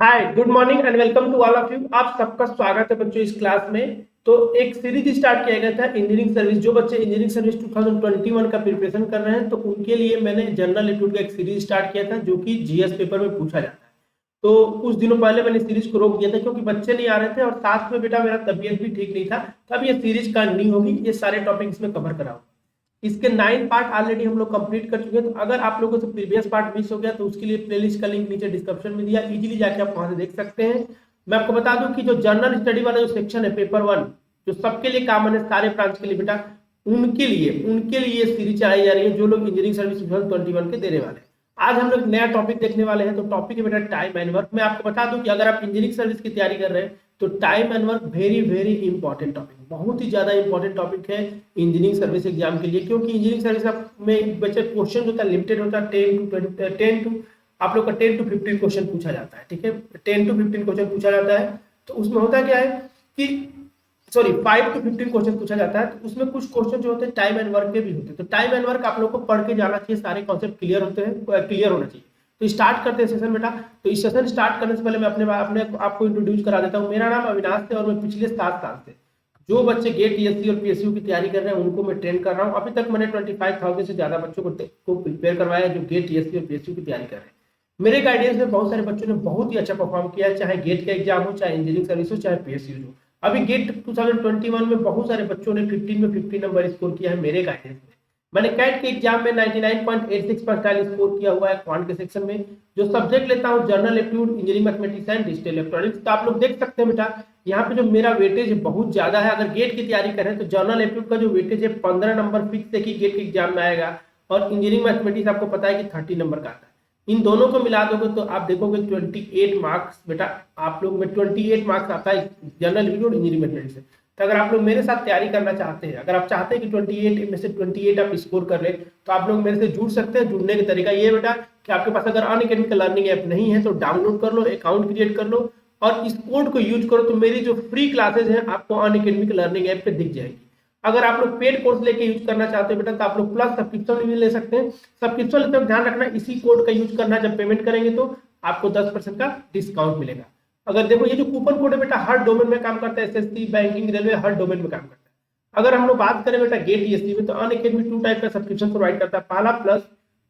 Hi good morning and welcome to all of you. आप सबका स्वागत है बच्चों इस क्लास में। तो एक सीरीज स्टार्ट किया गया था इंजीनियरिंग सर्विस। जो बच्चे इंजीनियरिंग सर्विस 2021 का प्रिपरेशन कर रहे हैं तो उनके लिए मैंने जनरल एप्टीट्यूड का एक सीरीज स्टार्ट किया था जो कि जीएस पेपर में पूछा जाता है। तो कुछ दिनों पहले मैंने सीरीज को रोक दिया था क्योंकि बच्चे नहीं आ रहे थे और साथ में बेटा मेरा तबीयत भी ठीक नहीं था। तो अब ये सीरीज कंटिन्यू होगी, ये सारे टॉपिक इसमें कवर कराऊंगा। इसके 9 पार्ट ऑलरेडी हम लोग कंप्लीट कर चुके हैं। तो अगर आप लोगों से प्रीवियस पार्ट मिस हो गया तो उसके लिए प्लेलिस्ट का लिंक नीचे डिस्क्रिप्शन में दिया, इजीली जाके आप वहां से देख सकते हैं। मैं आपको बता दूं कि जो जनरल स्टडी वाला जो सेक्शन है पेपर 1 जो सबके लिए कॉमन है, सारे ब्रांच के लिए बेटा, उनके लिए सीरीज चलाई जा रही है जो लोग इंजीनियरिंग सर्विस 2021 के देने वाले हैं। आज हम लोग नया टॉपिक देखने वाले हैं। तो टॉपिक है बेटा टाइम एंड वर्क। मैं आपको बता दूं कि अगर आप इंजीनियरिंग सर्विस की तैयारी कर रहे हैं तो time and work very very important topic, बहुत ही ज्यादा इंपॉर्टेंट टॉपिक है इंजीनियरिंग सर्विस एग्जाम के लिए। क्योंकि इंजीनियरिंग सर्विस में बच्चे क्वेश्चन होता है लिमिटेड होता है 10 टू आप लोग का 10 to 15 क्वेश्चन पूछा जाता है। ठीक है, 10 to 15 क्वेश्चन पूछा जाता है। तो उसमें होता क्या है कि 5 to 15 क्वेश्चन पूछा जाता है। तो उसमें कुछ क्वेश्चन जो होते हैं टाइम एंड वर्क के भी होते हैं। तो टाइम एंड वर्क आप लोग को पढ़ के जाना चाहिए, सारे कॉन्सेप्ट क्लियर होते हैं, क्लियर होना चाहिए। तो स्टार्ट करते हैं सेशन बेटा। तो इस सेशन स्टार्ट करने से पहले मैं अपने आपको इंट्रोड्यूस करा देता हूँ। मेरा नाम अविनाश है और मैं पिछले 7 साल से जो बच्चे गेट टीएससी और पीएसयू की तैयारी कर रहे हैं उनको मैं ट्रेन कर रहा हूँ। अभी तक मैंने 25,000 से ज्यादा बच्चों को प्रिपेयर करवाया है जो गेट टीएससी और पीएसयू की तैयारी कर रहे हैं। मेरे गाइडेंस में बहुत सारे बच्चों ने बहुत ही अच्छा परफॉर्म किया है, चाहे गेट का एग्जाम हो, चाहे इंजीनियरिंग सर्विस हो, चाहे पीएसयू हो। अभी गेट 2021 में बहुत सारे बच्चों ने 15 में 50 नंबर स्कोर किया है मेरे गाइडेंस में। मैंने कैट के एग्जाम में 99.86 परसेंटाइल स्कोर किया हुआ है क्वांट के सेक्शन में। जो सब्जेक्ट लेता हूँ general aptitude, engineering mathematics and digital electronics. तो आप लोग देख सकते हैं बेटा यहाँ पे जो मेरा वेटेज बहुत ज्यादा है। अगर गेट की तैयारी करें तो जनरल एप्टीट्यूड का जो वेटेज है 15 नंबर फिक्स है कि गेट के एग्जाम में आएगा, और इंजीनियरिंग मैथमेटिक्स आपको पता है कि 30 नंबर का आता है। इन दोनों को मिला दोगे तो आप देखोगे 28 मार्क्स बेटा आप लोग में 28 मार्क्स आता है जनरल एप्टीट्यूड इंजीनियरिंग मैथमेटिक्स से। तो अगर आप लोग मेरे साथ तैयारी करना चाहते हैं, अगर आप चाहते हैं कि 28 में से 28 आप स्कोर कर ले, तो आप लोग मेरे से जुड़ सकते हैं। जुड़ने का तरीका ये बेटा कि आपके पास अगर अनअकैडमी का लर्निंग ऐप नहीं है तो डाउनलोड कर लो, अकाउंट क्रिएट कर लो और इस कोड को यूज करो। तो मेरी जो फ्री क्लासेज हैं आपको अनअकैडमी के लर्निंग ऐप पे दिख जाएगी। अगर आप लोग पेड कोर्स लेके यूज करना चाहते हो बेटा तो आप लोग प्लस सब्सक्रिप्शन भी ले सकते हैं। सब्सक्रिप्शन लेते ध्यान रखना इसी कोड का यूज करना, जब पेमेंट करेंगे तो आपको 10% का डिस्काउंट मिलेगा। अगर देखो ये जो कूपन कोड है बेटा हर डोमेन में काम करता है, एसएससी, बैंकिंग, रेलवे, हर डोमेन में काम करता है। अगर हम लोग बात करें बेटा गेट टीएससी में तो अनअकैडमी 2 टाइप का सब्सक्रिप्शन प्रोवाइड करता है, पहला प्लस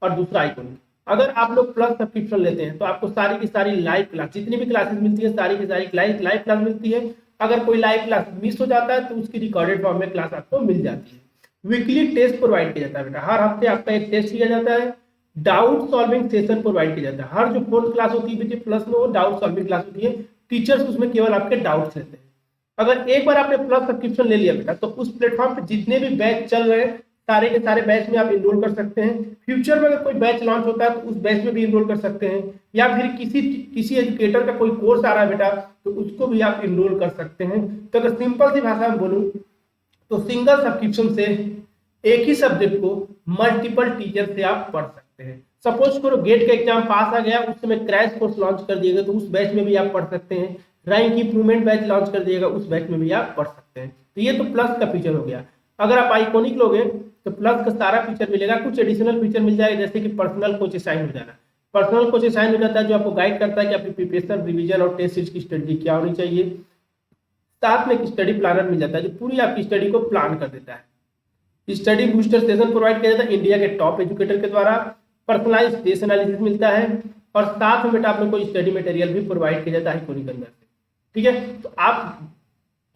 और दूसरा आइकॉनिक। अगर आप लोग प्लस सब्सक्रिप्शन लेते हैं तो आपको सारी की सारी लाइव क्लास, जितनी भी क्लासेस मिलती है सारी की सारी लाइव क्लास मिलती है। अगर कोई लाइव क्लास मिस हो जाता है तो उसकी रिकॉर्डेड फॉर्म में क्लास आपको मिल जाती है। वीकली टेस्ट प्रोवाइड किया जाता है बेटा, हर हफ्ते आपका एक टेस्ट किया जाता है। डाउट सॉल्विंग सेशन प्रोवाइड किया जाता है। हर जो 4th क्लास होती है बेटे प्लस में वो डाउट सॉल्विंग क्लास होती है। टीचर्स उसमें केवल आपके डाउट्स लेते हैं। अगर एक बार आपने प्लस सब्सक्रिप्शन ले लिया बेटा तो उस प्लेटफॉर्म पे जितने भी बैच चल रहे हैं सारे के सारे बैच में आप इनरोल कर सकते हैं। फ्यूचर में अगर कोई बैच लॉन्च होता है तो उस बैच में भी इनरोल कर सकते हैं, या फिर किसी एजुकेटर का कोई कोर्स आ रहा है बेटा तो उसको भी आप इनरोल कर सकते हैं। तो अगर सिंपल सी भाषा में बोलूं तो सिंगल सब्सक्रिप्शन से एक ही सब्जेक्ट को मल्टीपल टीचर से आप पढ़ सकते हैं। सपोज करो गेट का एग्जाम पास आ गया, उस समय क्रैश कोर्स लॉन्च कर दिएगा तो उस बैच में भी आप पढ़ सकते हैं। रैंक इंप्रूवमेंट बैच लॉन्च कर दिएगा, उस बैच में भी आप पढ़ सकते हैं। तो ये तो प्लस का फीचर हो गया। अगर आप आइकॉनिक लोगे तो प्लस का सारा फीचर मिलेगा, कुछ एडिशनल फीचर मिल जाएगा जैसे कि पर्सनल कोच असाइन हो जाना। पर्सनल कोच असाइन हो जाता है जो आपको गाइड करता है कि आपकी प्रिपरेशन, रिवीजन और टेस्ट सीरीज की स्ट्रेटजी क्या होनी चाहिए। साथ में एक स्टडी प्लानर मिल जाता है जो पूरी आपकी स्टडी को प्लान कर देता है। स्टडी बूस्टर सेशन प्रोवाइड किया जाता है इंडिया के टॉप एजुकेटर के द्वारा। पर्सनलाइज टेस्ट एनालिसिस मिलता है और साथ में बेटा आप लोग को स्टडी मटेरियल भी प्रोवाइड किया जाता है आइकॉनिक के अंदर से। ठीक है, तो आप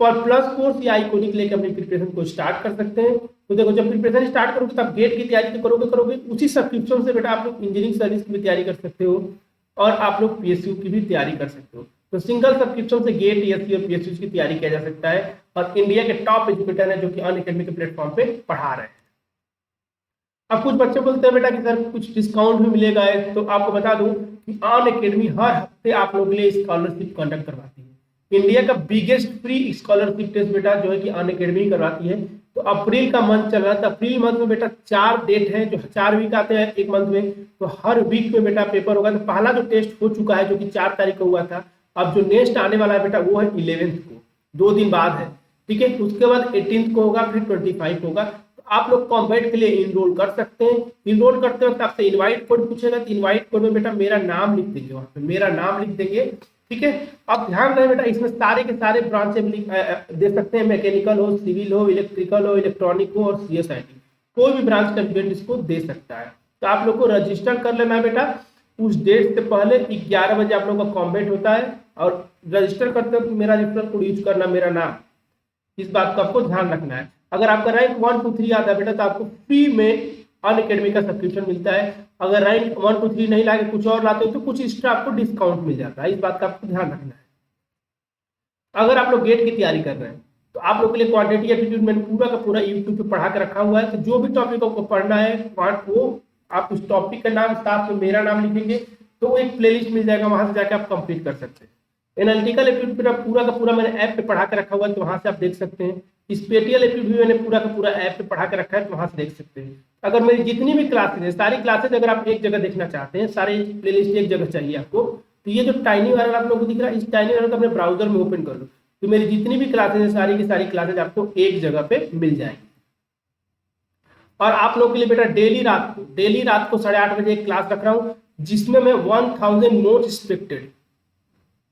पर प्लस कोर्स या आइकॉनिक लेकर अपनी प्रिपरेशन को स्टार्ट कर सकते हैं। तो देखो जब प्रिपरेशन स्टार्ट करोगे तब गेट की तैयारी तो करोगे उसी सब्सक्रिप्शन से बेटा आप लोग इंजीनियरिंग सर्विस की भी तैयारी कर सकते हो और आप लोग पीएसयू की भी तैयारी कर सकते हो। तो सिंगल सब्सक्रिप्शन से गेट, टीएससी और पीएसयू की तैयारी किया जा सकता है और इंडिया के टॉप एजुकेटर है जो कि अनअकैडमी के प्लेटफॉर्म पे पढ़ा रहे हैं। अब कुछ बच्चे बोलते हैं बेटा कि सर कुछ डिस्काउंट भी मिलेगा है, तो आपको बता दूं कि अनअकैडमी हर हफ्ते आप लोगों के लिए स्कॉलरशिप कंडक्ट करवाती है। इंडिया का बिगेस्ट फ्री स्कॉलरशिप टेस्ट बेटा जो है कि अनअकैडमी करवाती है। तो अप्रैल का मंथ चल रहा था, अप्रैल मंथ में बेटा 4 डेट है, जो 4 वीक आते हैं एक मंथ में, तो हर वीक में बेटा पेपर होगा। तो पहला जो टेस्ट हो चुका है जो कि 4 तारीख को हुआ था, अब जो नेक्स्ट आने वाला है बेटा वो है 11th को, 2 दिन बाद है। ठीक है, उसके बाद 18th को होगा, फिर 25 होगा। तो आप लोग कॉम्बैट के लिए इनरोल कर सकते हैं। इनरोल करते वक्त आपसे इनवाइट कोड पूछेगा, तो इनवाइट कोड में बेटा मेरा नाम लिख देंगे, वहां पे मेरा नाम लिख देंगे। ठीक है। अब ध्यान रहे बेटा, इसमें सारे के सारे ब्रांच दे सकते हैं, मैकेनिकल हो, सिविल हो, इलेक्ट्रिकल हो, इलेक्ट्रॉनिक हो और CSIT, कोई भी ब्रांच का स्टूडेंट इसको दे सकता है। तो आप लोग को रजिस्टर कर लेना है बेटा, उस डेट से पहले 11 बजे आप लोग का कॉम्बेट होता है, और रजिस्टर करते वक्त मेरा रेफरल कोड यूज करना, मेरा नाम, इस बात का आपको ध्यान रखना है। अगर आपका रैंक 1 2 3 आता है बेटा तो आपको फ्री में अनअकैडमी का सब्सक्रिप्शन मिलता है। अगर रैंक 1 2 3 नहीं लाके कुछ और लाते हो तो कुछ एक्स्ट्रा आपको डिस्काउंट मिल जाता है, इस बात का आपको ध्यान रखना है। अगर आप लोग गेट की तैयारी कर रहे हैं तो आप लोग के लिए क्वांटिटी एप्टीट्यूड मैंने पूरा का पूरा यूट्यूब पे पढ़ा के रखा हुआ है, तो जो भी टॉपिक आपको पढ़ना है वो आप उस टॉपिक का नाम साथ में मेरा नाम लिखेंगे तो एक प्लेलिस्ट मिल जाएगा, वहां से जाकर आप कंप्लीट कर सकते हैं। एनालिटिकल एप्टीट्यूड पूरा का पूरा मैंने ऐप पे पढ़ा के रखा हुआ है, तो वहां से आप देख सकते हैं। स्पेटियल एप्टीट्यूड भी मैंने पूरा का पूरा ऐप पे पढ़ा के रखा है, तो वहां से देख सकते हैं। अगर मेरी जितनी भी क्लासेज है, सारी क्लासेज अगर आप एक जगह देखना चाहते हैं, सारी प्लेलिस्ट एक जगह चाहिए आपको, तो ये जो टाइनी वाला आप लोगों को दिख रहा है, इस टाइनी वाला को अपने ब्राउजर में ओपन कर लो, तो मेरी जितनी भी क्लासेज है सारी की सारी क्लासेज आपको एक जगह पे मिल जाएगी। और आप लोगों के लिए बेटा डेली रात को 8:30 बजे एक क्लास रख रहा हूँ, जिसमें मैं 1000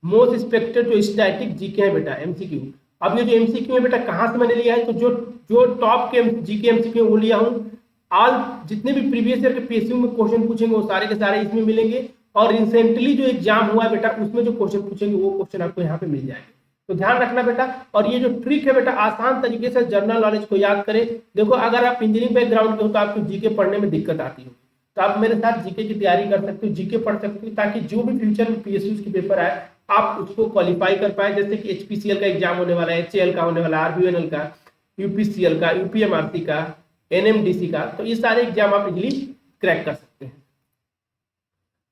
मोस्ट एक्सपेक्टेड जो स्टैटिक जीके है बेटा, MCQ। अब ये जो MCQ है बेटा कहाँ से मैंने लिया है, तो जो टॉप के जीके MCQ वो लिया हूँ। आज जितने भी प्रीवियस ईयर के PSU में क्वेश्चन पूछेंगे वो सारे के सारे इसमें मिलेंगे, और रिसेंटली जो एग्जाम हुआ है बेटा उसमें जो क्वेश्चन पूछेंगे वो क्वेश्चन आपको यहाँ पे मिल जाएंगे। तो ध्यान रखना बेटा। और ये जो ट्रिक है बेटा, आसान तरीके से जनरल नॉलेज को याद करें। देखो अगर आप इंजीनियरिंग बैकग्राउंड के हो तो आपको जीके पढ़ने में दिक्कत आती हो, तो आप मेरे साथ जीके की तैयारी कर सकते हो, जीके पढ़ सकते हो, ताकि जो भी फ्यूचर में PSU की पेपर आए आप उसको क्वालिफाई कर पाए। जैसे कि HPCL का एग्जाम होने वाला है, HAL का होने वाला है, RVNL का, UPCL का, UPMRC का, NMDC का, तो ये सारे एग्जाम आप इजिली क्रैक कर सकते हैं।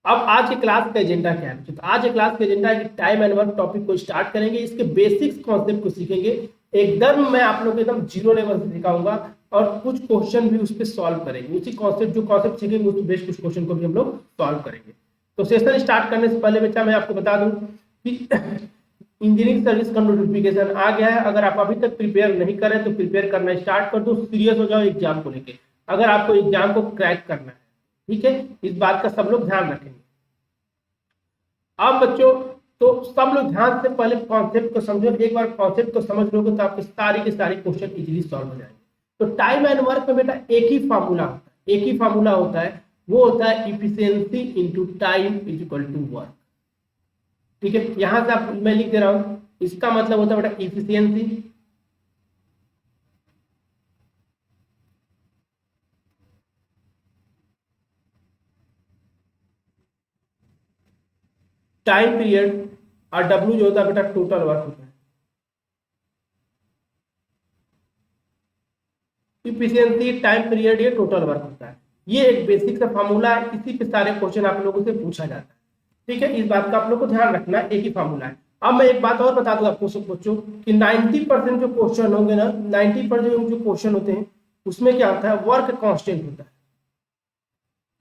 अब आज के क्लास का एजेंडा क्या है, तो आज के क्लास का एजेंडा है कि टाइम एंड वर्क टॉपिक को स्टार्ट करेंगे, इसके बेसिक्स कॉन्सेप्ट को सीखेंगे। एकदम मैं आप लोग को एकदम जीरो लेवल से सिखाऊंगा, और कुछ क्वेश्चन भी उस पर सॉल्व करेंगे, उसी कॉन्सेप्ट जो कॉन्सेप्ट सीखेंगे उस बेस्ड कुछ क्वेश्चन को भी हम लोग सॉल्व करेंगे। तो सेशन स्टार्ट करने से पहले बेटा मैं आपको बता दूं कि इंजीनियरिंग सर्विस का नोटिफिकेशन आ गया है। अगर आप अभी तक प्रिपेयर नहीं करें तो प्रिपेयर करना स्टार्ट कर दो, सीरियस हो जाओ एग्जाम को लेके, अगर आपको एग्जाम को क्रैक करना है, ठीक है। इस बात का सब लोग ध्यान रखेंगे। अब बच्चों तो सब लोग ध्यान से पहले कॉन्सेप्ट को समझो, एक बार कॉन्सेप्ट को समझ लोगे तो आपके सारे के सारे क्वेश्चन इजीली सॉल्व हो जाएंगे। तो टाइम एंड वर्क में बेटा एक ही फार्मूला होता है, वो होता है efficiency into time is equal to work. ठीक है, यहां से आप मैं लिख दे रहा हूं, इसका मतलब होता है बेटा इफिशियंसी टाइम पीरियड, और W जो होता है बेटा टोटल वर्क होता है। इफिशियंसी, टाइम पीरियड, ये टोटल वर्क होता है। ये एक बेसिक सा फार्मूला है, इसी पे सारे क्वेश्चन आप लोगों से पूछा जाता है। ठीक है, इस बात का आप लोग को ध्यान रखना, एक ही फार्मूला है। अब मैं एक बात और बता दूं आपको सब बच्चों कि 90% जो क्वेश्चन होंगे ना, 90% जो क्वेश्चन होते हैं उसमें क्या होता है, वर्क कांस्टेंट होता है।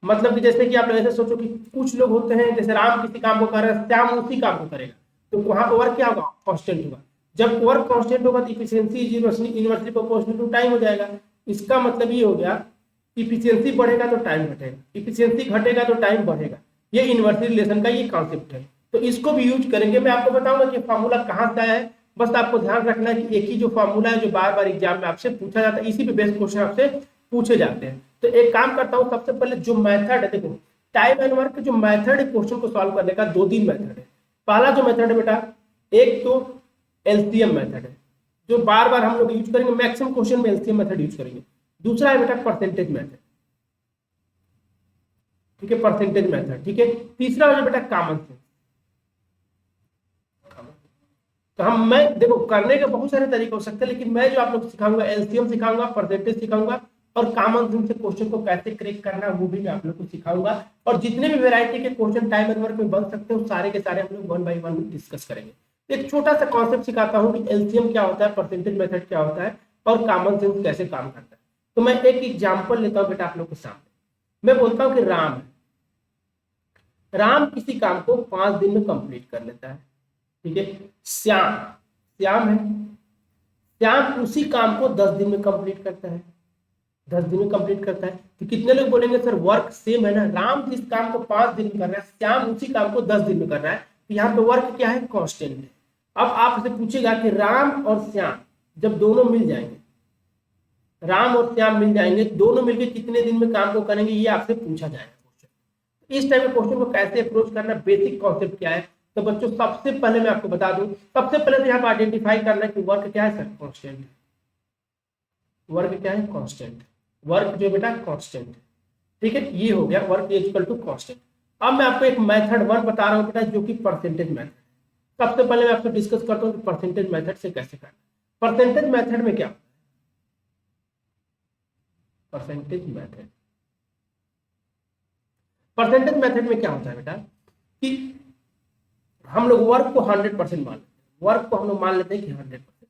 मतलब कि जैसे कि आप ऐसे सोचो कि कुछ लोग होते हैं, जैसे राम किसी काम को कर रहा है, श्याम उसी काम को करेगा, तो वहां पर वर्क क्या होगा, कांस्टेंट होगा। जब वर्क कांस्टेंट होगा तो efficiency inversely proportional to time हो जाएगा। इसका मतलब ये हो गया, इफिशियंसी बढ़ेगा तो टाइम घटेगा, इफिशियंसी घटेगा तो टाइम बढ़ेगा। ये इनवर्सली रिलेशन का ये कॉन्सेप्ट है, तो इसको भी यूज करेंगे। मैं आपको बताऊंगा कि फार्मूला कहां से आया है, बस आपको ध्यान रखना है कि एक ही जो फार्मूला है जो बार बार एग्जाम में आपसे पूछा जाता है, इसी पे बेस्ट क्वेश्चन आपसे पूछे जाते हैं। तो एक काम करता हूं, सबसे पहले जो मेथड है, देखो टाइम एंड वर्क जो मेथड है क्वेश्चन को सॉल्व करने का, 2-3 मेथड है। पहला जो मेथड है बेटा, एक तो LCM मेथड है, जो बार बार हम लोग यूज करेंगे, मैक्सिमम क्वेश्चन में LCM मेथड यूज करेंगे। दूसरा है बेटा परसेंटेज मेथड, ठीक है, परसेंटेज मेथड, ठीक है। तीसरा है बेटा कॉमन सेंस। तो मैं देखो करने के बहुत सारे तरीके हो सकते हैं, लेकिन मैं जो आप लोग सिखाऊंगा LCM सिखाऊंगा, परसेंटेज सिखाऊंगा, और कॉमन सेंस से क्वेश्चन को कैसे क्रैक करना है वो भी मैं आप लोग को सिखाऊंगा। और जितने भी वैरायटी के क्वेश्चन टाइम एंड वर्क में बन सकते हैं सारे के सारे हम लोग 1 बाय 1 डिस्कस करेंगे। एक छोटा सा कॉन्सेप्ट सिखाता हूँ कि LCM क्या होता है, परसेंटेज मेथड क्या होता है, और कॉमन सेंस कैसे काम करता है। तो मैं एक एग्जाम्पल लेता हूँ बेटा आप लोग के सामने। मैं बोलता हूँ कि राम किसी काम को 5 दिन में कंप्लीट कर लेता है, ठीक है। श्याम है, श्याम उसी काम को 10 दिन में कंप्लीट करता है, 10 दिन में कंप्लीट करता है। तो कितने लोग बोलेंगे सर वर्क सेम है ना, राम जिस काम को 5 दिन में कर रहा है, श्याम उसी काम को 10 दिन में कर रहा है, तो यहाँ पे वर्क क्या है, कांस्टेंट है। अब आपसे पूछेगा कि राम और श्याम जब दोनों मिल जाएंगे, राम और श्याम मिल जाएंगे, दोनों मिलकर कितने दिन में काम को करेंगे, ये आपसे पूछा जाएगा क्वेश्चन। इस टाइप के क्वेश्चन को कैसे अप्रोच करना, बेसिक कॉन्सेप्ट क्या है। तो बच्चों सबसे पहले मैं आपको बता दूं, सबसे पहले तो यहाँ पे आइडेंटिफाई करना है कि वर्क क्या है सर, कांस्टेंट। वर्क क्या है, कांस्टेंट। वर्क जो बेटा कांस्टेंट, ठीक है, ये हो गया work is equal to constant. अब मैं आपको एक मेथड वन बता रहा हूँ बेटा, जो कि परसेंटेज मेथड। सबसे पहले मैं आपको डिस्कस करता हूँ कि परसेंटेज मेथड से कैसे करना। परसेंटेज मेथड में क्या, परसेंटेज मेथड, परसेंटेज मेथड में क्या होता है बेटा कि हम लोग वर्क को 100% मान लेते हैं। वर्क को हम लोग मान लेते हैं कि 100%,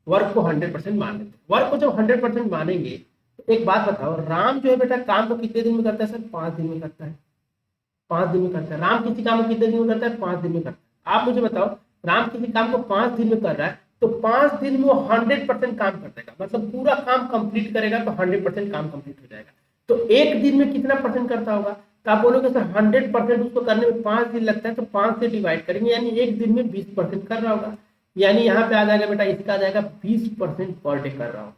वर्क को 100% मान लेते हैं। वर्क को जब 100% मानेंगे तो एक बात बताओ, राम जो है बेटा काम को कितने दिन में करता है सर, 5 दिन में करता है। 5 दिन में करता है। राम किसी काम को कितने दिन में करता है, 5 दिन में करता है। आप मुझे बताओ, राम किसी काम को 5 दिन में कर रहा है तो 5 दिन में वो 100% काम कर देगा, मतलब पूरा काम कंप्लीट करेगा तो 100% काम कंप्लीट हो जाएगा। तो एक दिन में कितना परसेंट करता होगा, तो आप बोलोगे सर 100% उसको करने में 5 दिन लगता है, तो 5 से डिवाइड करेंगे, यानी एक दिन में 20% कर रहा होगा। यानी यहाँ पे आ जाएगा बेटा, इसका आ जाएगा 20% पर डे कर रहा होगा।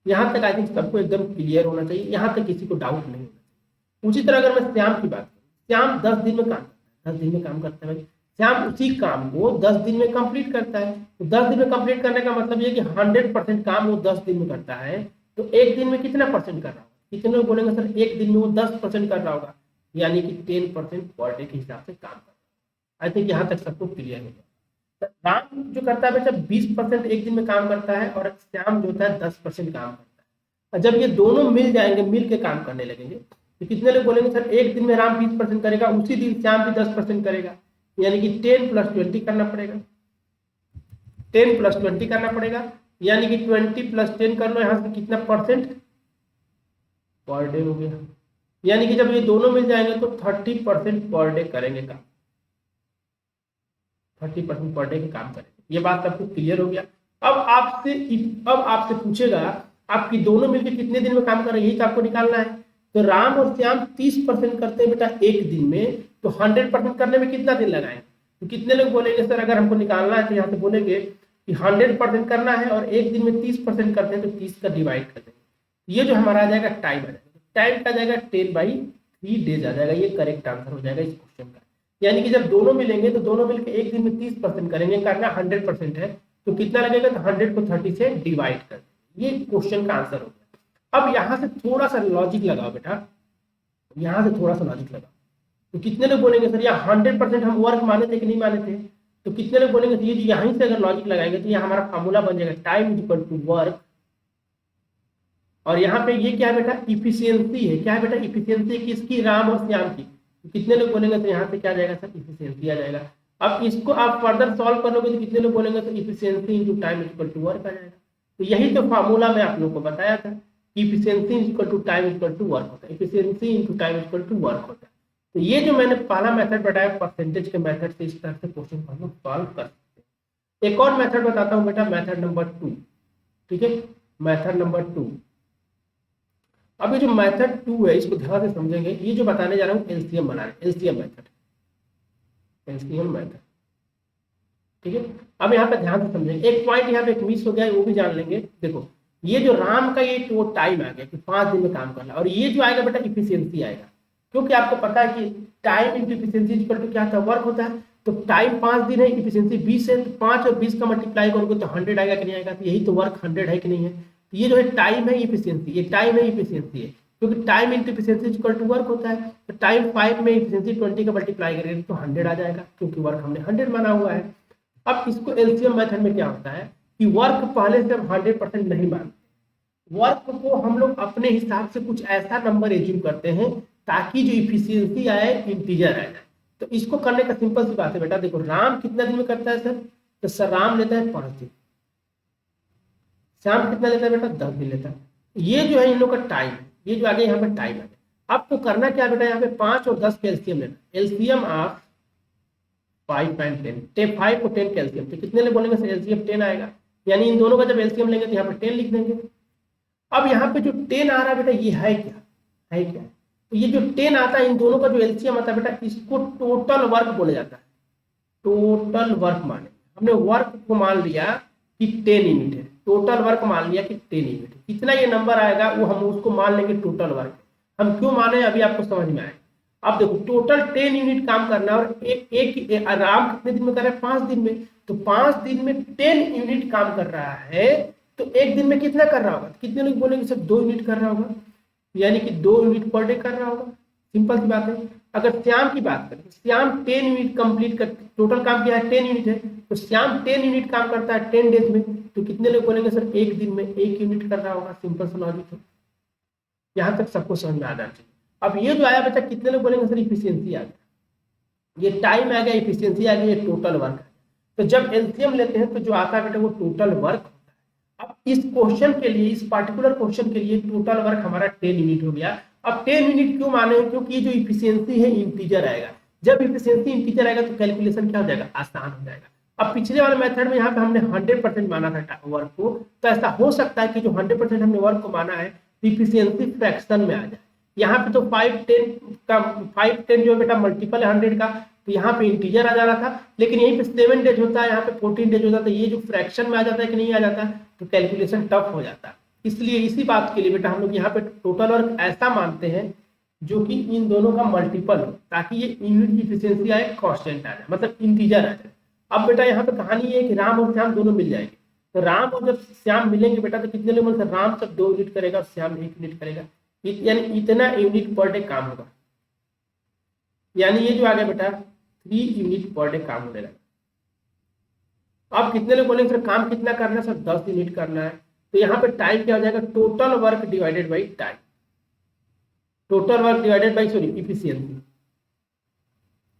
यहाँ तक आई थिंक सबको एकदम क्लियर होना चाहिए, यहाँ तक किसी को डाउट नहीं होना चाहिए। उसी तरह अगर मैं श्याम की बात करूँ, श्याम 10 दिन में काम करता है, 10 दिन में काम करता है भाई। श्याम उसी काम को 10 दिन में कंप्लीट करता है। तो 10 दिन में कंप्लीट करने का मतलब ये कि 100% काम वो 10 दिन में करता है, तो एक दिन में कितना परसेंट कर रहा होगा, कितने लोग बोलेंगे सर एक दिन में वो 10% कर रहा होगा, यानी कि 10% पर डे के हिसाब से काम कर रहा है। आई थिंक यहाँ तक सबको क्लियर हो गया। राम जो करता है बेटा 20% एक दिन में काम करता है, और श्याम जो होता है 10% काम करता है। और जब ये दोनों मिल जाएंगे, मिल के काम करने लगेंगे, तो कितने लोग बोलेंगे सर एक दिन में राम 20% करेगा, उसी दिन श्याम भी 10% करेगा, यानी कि 10 + 20 करना पड़ेगा। 10 + 20 करना पड़ेगा, यानी कि 20 + 10 कर लो, यहां से कितना परसेंट पर डे हो गया। यानी कि जब ये दोनों मिल जाएंगे तो 30% पर डे करेंगे काम, 30% पर डे के काम करेंगे। ये बात सबको क्लियर हो गया। अब आपसे पूछेगा आपकी दोनों मिलकर कितने दिन में काम कर रहे हैं, यही तो आपको निकालना है। तो राम और श्याम 30% करते हैं बेटा एक दिन में, तो 100% करने में कितना दिन लगाएंगे। तो कितने लोग बोलेंगे सर अगर हमको निकालना है तो यहाँ से बोलेंगे कि 100% करना है और एक दिन में 30% करते हैं, तो 30 का डिवाइड कर देंगे। ये जो हमारा आ जाएगा टाइम आ जाएगा, टाइम का जाएगा 10/3 डेज आ जाएगा। ये करेक्ट आंसर हो जाएगा इस क्वेश्चन का। यानी कि जब दोनों मिलेंगे तो दोनों मिलकर एक दिन में 30% करेंगे, करना 100% है, तो कितना लगेगा, तो 100 को 30 से डिवाइड कर देंगे। ये क्वेश्चन का आंसर हो गया। अब यहाँ से थोड़ा सा लॉजिक लगाओ बेटा, यहाँ से थोड़ा सा लॉजिक लगाओ। तो कितने लोग बोलेंगे सर यहाँ 100% हम वर्क माने थे कि नहीं माने थे, तो कितने लोग बोलेंगे ये यहीं से अगर लॉजिक लगाएंगे तो ये हमारा फार्मूला बन जाएगा time is equal to work, और यहाँ पे ये क्या है बेटा, इफिशियंसी है। क्या है बेटा, इफिशियंसी किसकी, राम और श्याम की। तो कितने लोग बोलेंगे तो यहाँ से क्या जाएगा सर, इफिशियंसी आ जाएगा। अब इसको आप फर्दर सॉल्व करोगे तो कितने लोग बोलेंगे तो efficiency into time is equal to work आ जाएगा। तो यही तो फार्मूला मैं आप लोगों को बताया था, efficiency is equal to time equal to work होता है, efficiency into time equal to work होता है। तो ये जो मैंने पहला मेथड बताया परसेंटेज के मेथड से, इस तरह से क्वेश्चन को हम लोग सॉल्व कर सकते हैं। एक और मेथड बताता हूँ बेटा, मेथड नंबर 2, ठीक है, मेथड नंबर 2। अब ये जो मेथड 2 है इसको ध्यान से समझेंगे। ये जो बताने जा रहा हूँ एलसीएम बनाने, एलसीएम मेथड, एलसीएम मेथड, ठीक है। अब यहाँ पे ध्यान से समझेंगे, एक पॉइंट यहाँ पे एक मिस हो गया है, वो भी जान लेंगे। देखो ये जो राम का ये तो टाइम आ गया कि 5 दिन में काम करना, और ये जो आएगा बेटा इफिशियंसी आएगा, क्योंकि आपको पता है कि time into efficiency equal to क्या होता है, वर्क होता है। तो टाइम 5 दिन है, इफिशियंसी 20 है, तो 5 और 20 का मल्टीप्लाई करोगे तो 100 आएगा कि नहीं आएगा। तो यही तो वर्क 100 है कि नहीं है। तो ये जो है टाइम है इफिशियंसी, ये टाइम है इफिशियंसी है, क्योंकि time into efficiency equal to work होता है। तो टाइम 5 में इफिशियंसी 20 का मल्टीप्लाई करेंगे तो 100 आ जाएगा, क्योंकि वर्क हमने 100 माना हुआ है। अब इसको एलसीएम मेथड में क्या होता है कि वर्क पहले से हम 100% नहीं मानते, वर्क को हम लोग अपने हिसाब से कुछ ऐसा नंबर एज्यूम करते हैं ताकि जो इफिशियंसी आए इंटीजर आ जाए। तो इसको करने का सिंपल सी बात है बेटा, देखो राम कितना दिन में करता है सर, तो सर राम लेता है 5 दिन, श्याम कितना लेता है बेटा 10 दिन लेता है। ये जो है इन लोग का टाइम है, ये जो आगे यहाँ पे टाइम है। आपको करना क्या बेटा, यहाँ पे 5 और 10 का एलसीएम लेना, एलसीएम ऑफ 5 एंड 10, 5 और 10 का एलसीएम। तो कितने लोग बोलेंगे सर एलसीएम 10 आएगा, यानी इन दोनों का जब एलसीएम लेंगे तो यहाँ पे 10 लिख देंगे। अब यहाँ पे जो 10 आ रहा है बेटा ये है क्या, है क्या, तो ये जो 10 आता है, इन दोनों का जो एलसीएम आता है बेटा, इसको टोटल वर्क बोला जाता है। टोटल वर्क माने हमने वर्क को मान लिया कि 10 यूनिट है, टोटल वर्क मान लिया कि 10 यूनिट है। कितना ये नंबर आएगा वो हम उसको मान लेंगे टोटल वर्क। हम क्यों माने अभी आपको समझ में आएगा। अब देखो टोटल 10 यूनिट काम करना है और एक आराम कितने दिन में कर रहा है, 5 दिन में। तो 5 दिन में 10 यूनिट काम कर रहा है, तो एक दिन में कितना कर रहा होगा, कितने लोग बोलेंगे सर 2 यूनिट कर रहा होगा, यानी कि 2 यूनिट पर डे कर रहा होगा। सिंपल सी बात है। अगर श्याम की बात करें, श्याम 10 यूनिट कंप्लीट कर, टोटल काम किया है 10 यूनिट है, तो श्याम 10 यूनिट काम करता है 10 डेज में, तो कितने लोग बोलेंगे सर एक दिन में 1 यूनिट कर रहा होगा। सिंपल सा लॉजिक है, यहाँ तक सबको समझ में आ जाना चाहिए। अब ये जो आया बच्चा, कितने लोग बोलेंगे सर इफिशियंसी आ गया, ये टाइम आ गया, इफिशियंसी आ गई, ये टोटल वर्क है। तो जब एलसीएम लेते हैं तो जो आता है बेटा वो टोटल वर्क होता है। अब इस क्वेश्चन के लिए, इस पार्टिकुलर क्वेश्चन के लिए टोटल वर्क हमारा 10 यूनिट हो गया। अब 10 यूनिट क्यों माने, क्योंकि ये जो इफिशियंसी है इंटीजर आएगा। जब इफिशियंसी इंटीजर आएगा तो कैलकुलेशन क्या हो जाएगा, आसान हो जाएगा। अब पिछले वाले मेथड में यहाँ पे हमने 100% माना था वर्क को, तो ऐसा हो सकता है कि जो 100% हमने वर्क को माना है इफिशियंसी फ्रैक्शन में आ जाए। यहाँ पे तो 510 जो है बेटा मल्टीपल है 100 का, तो यहाँ पे इंटीजर आ जा रहा था, लेकिन यहीं पे 7 डेज होता है, यहाँ पे 14 डेज होता है, तो ये जो फ्रैक्शन में आ जाता है कि नहीं आ जाता, तो कैलकुलेशन टफ हो जाता है। इसलिए इसी बात के लिए बेटा हम लोग यहाँ पे टोटल वर्क ऐसा मानते हैं जो कि इन दोनों का मल्टीपल हो, ताकि ये यूनिट की इफिशियंसी आए, कांस्टेंट आ जाए, मतलब इंटीजर आ जाए। अब बेटा यहाँ पे कहानी है कि राम और श्याम दोनों मिल जाएंगे, तो राम और जब श्याम मिलेंगे बेटा तो कितने लोग, राम सब 2 यूनिट करेगा और श्याम 1 यूनिट करेगा, यानी इतना यूनिट पर डे काम होगा। यानी ये जो आ गया बेटा 3 यूनिट पर डे काम होने लगा। अब कितने लोग बोलेंगे सर काम कितना करना है, सर 10 यूनिट करना है, तो यहाँ पे टाइम क्या हो जाएगा, total work divided by time, total work divided by sorry efficiency.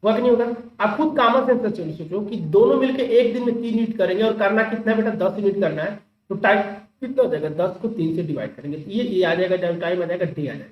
Work नहीं होगा। आप खुद कॉमन सेंस से सोचो कि दोनों मिलकर एक दिन में 3 यूनिट करेंगे और करना कितना बेटा 10 यूनिट करना है, तो टाइम कितना हो जाएगा, 10 को 3 से डिवाइड करेंगे तो ये आ जाएगा, टाइम आ जाएगा डी आ जाएगा,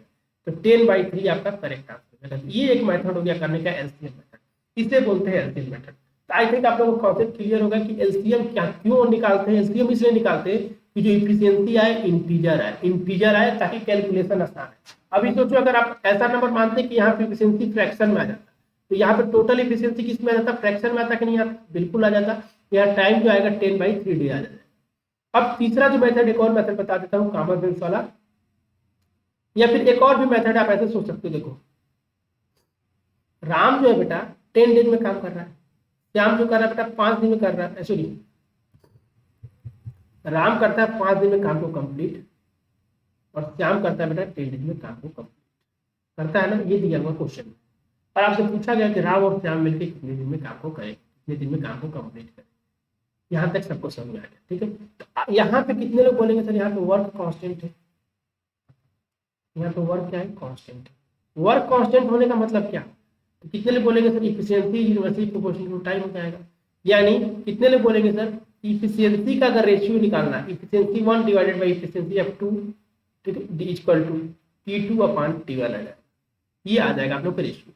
तो 10/3 आपका करेक्ट आंसर। ये एक मेथड हो गया करने का एलसीएम मेथड, इसे बोलते हैं एलसीएम मेथड। तो आई थिंक आप लोगों को कॉन्सेप्ट क्लियर होगा कि एलसीएम क्या क्यों निकालते हैं। एलसीएम इसलिए निकालते हैं कि जो इफिशियंसी आए इंटीजर आए ताकि कैलकुलेशन आसान है। अभी सोचो अगर आप ऐसा नंबर मानते हैं कि यहाँ पे इफिशियंसी फ्रैक्शन में आ जाता, तो यहाँ पे टोटल इफिशियंसी किस में आ जाता, फ्रैक्शन में आता कि नहीं आता, बिल्कुल आ जाता। यहाँ टाइम जो आएगा 10/3 डे आ जाता। अब तीसरा जो मेथड, एक और मेथड बता देता हूँ कॉमन सेंस वाला, या फिर एक और भी मेथड आप ऐसे सोच सकते हो। देखो राम जो है बेटा 10 डेज में काम कर रहा है, श्याम जो कर रहा है बेटा 5 दिन में कर रहा है, सॉरी राम करता है 5 दिन में काम को कंप्लीट और श्याम करता है बेटा 10 डेज में काम को कंप्लीट करता है ना, ये दिया हुआ क्वेश्चन। और आपसे पूछा गया कि राम और श्याम मिलकर कितने दिन में काम को करें, कितने दिन में काम को कंप्लीट करें। यहाँ तक सबको समझ में आ गया, ठीक है। तो यहाँ पे कितने लोग बोलेंगे सर यहाँ पे वर्क कांस्टेंट है, यहाँ पे वर्क क्या है, कांस्टेंट है। वर्क कांस्टेंट होने का मतलब क्या, तो कितने लोग बोलेंगे sir efficiency inversely proportional to time हो जाएगा। यानी कितने लोग बोलेंगे सर इफिशियंसी का अगर रेशियो निकालना है, efficiency 1 divided by efficiency of 2, ठीक है, इक्वल टू P2/T1 आ जाएगा, ये आ जाएगा आप लोग का रेशियो।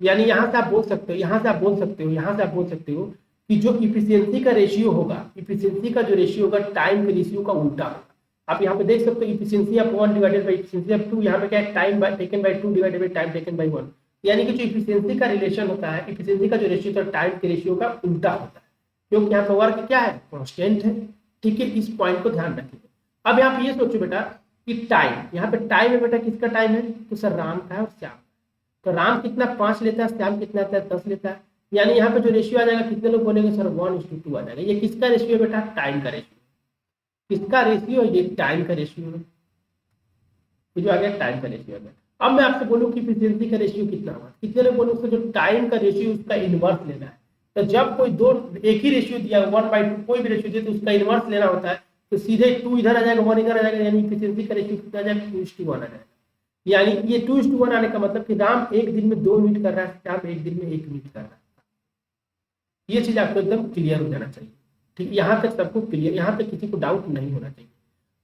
यानी यहाँ से आप बोल सकते हो, यहाँ से आप बोल सकते हो, यहाँ से आप बोल सकते हो कि जो इफिशियंसी का रेशियो होगा, इफिशियंसी का जो रेशियो होगा टाइम के रेशियो का उल्टा होगा। आप यहाँ पे देख सकते हो efficiency of 1 divided by efficiency of 2, यहाँ पे क्या है time taken by 2 divided by time taken by 1। यानी कि जो इफिशियंसी का रिलेशन होता है, इफिशियंसी का जो रेशियो होता है टाइम के रेशियो का उल्टा होता है, क्योंकि यहाँ पे वर्क क्या है, कांस्टेंट है, ठीक है। इस पॉइंट को ध्यान रखिए। अब यहाँ पे ये सोचो बेटा कि टाइम, यहाँ पे टाइम है बेटा किसका टाइम है, तो सर राम का है और श्याम। तो राम कितना 5 लेता है, श्याम कितना आता है 10 लेता है। यानी यहाँ पे जो रेशियो आ जाएगा कितने लोग बोलेंगे सर 1:2 आ जाएगा। ये किसका रेशियो है बेटा, टाइम का रेशियो। किसका रेशियो, ये टाइम का रेशियो है, ये जो आ गया टाइम का रेशियो है। अब मैं आपसे बोलूँ कि इफिशियंसी का रेशियो कितना होगा, कितने लोग बोलूँ उसका जो टाइम का रेशियो उसका इनवर्स लेना है। तो जब कोई दो एक ही रेशियो दिया 1/2 कोई भी रेशियो दिया तो उसका इनवर्स लेना होता है, तो सीधे 2 इधर आ जाएगा 1 इधर आ जाएगा, यानी इफिशियंसी का रेशियो कितना आ जाएगा 2:1 आ जाएगा। यानी ये 2:1 आने का मतलब कि राम एक दिन में 2 यूनिट कर रहा है, श्याम एक दिन में 1 यूनिट कर रहा है। ये चीज आपको एकदम क्लियर हो जाना चाहिए, ठीक। यहाँ तक सबको क्लियर, यहाँ तक किसी को डाउट नहीं होना चाहिए।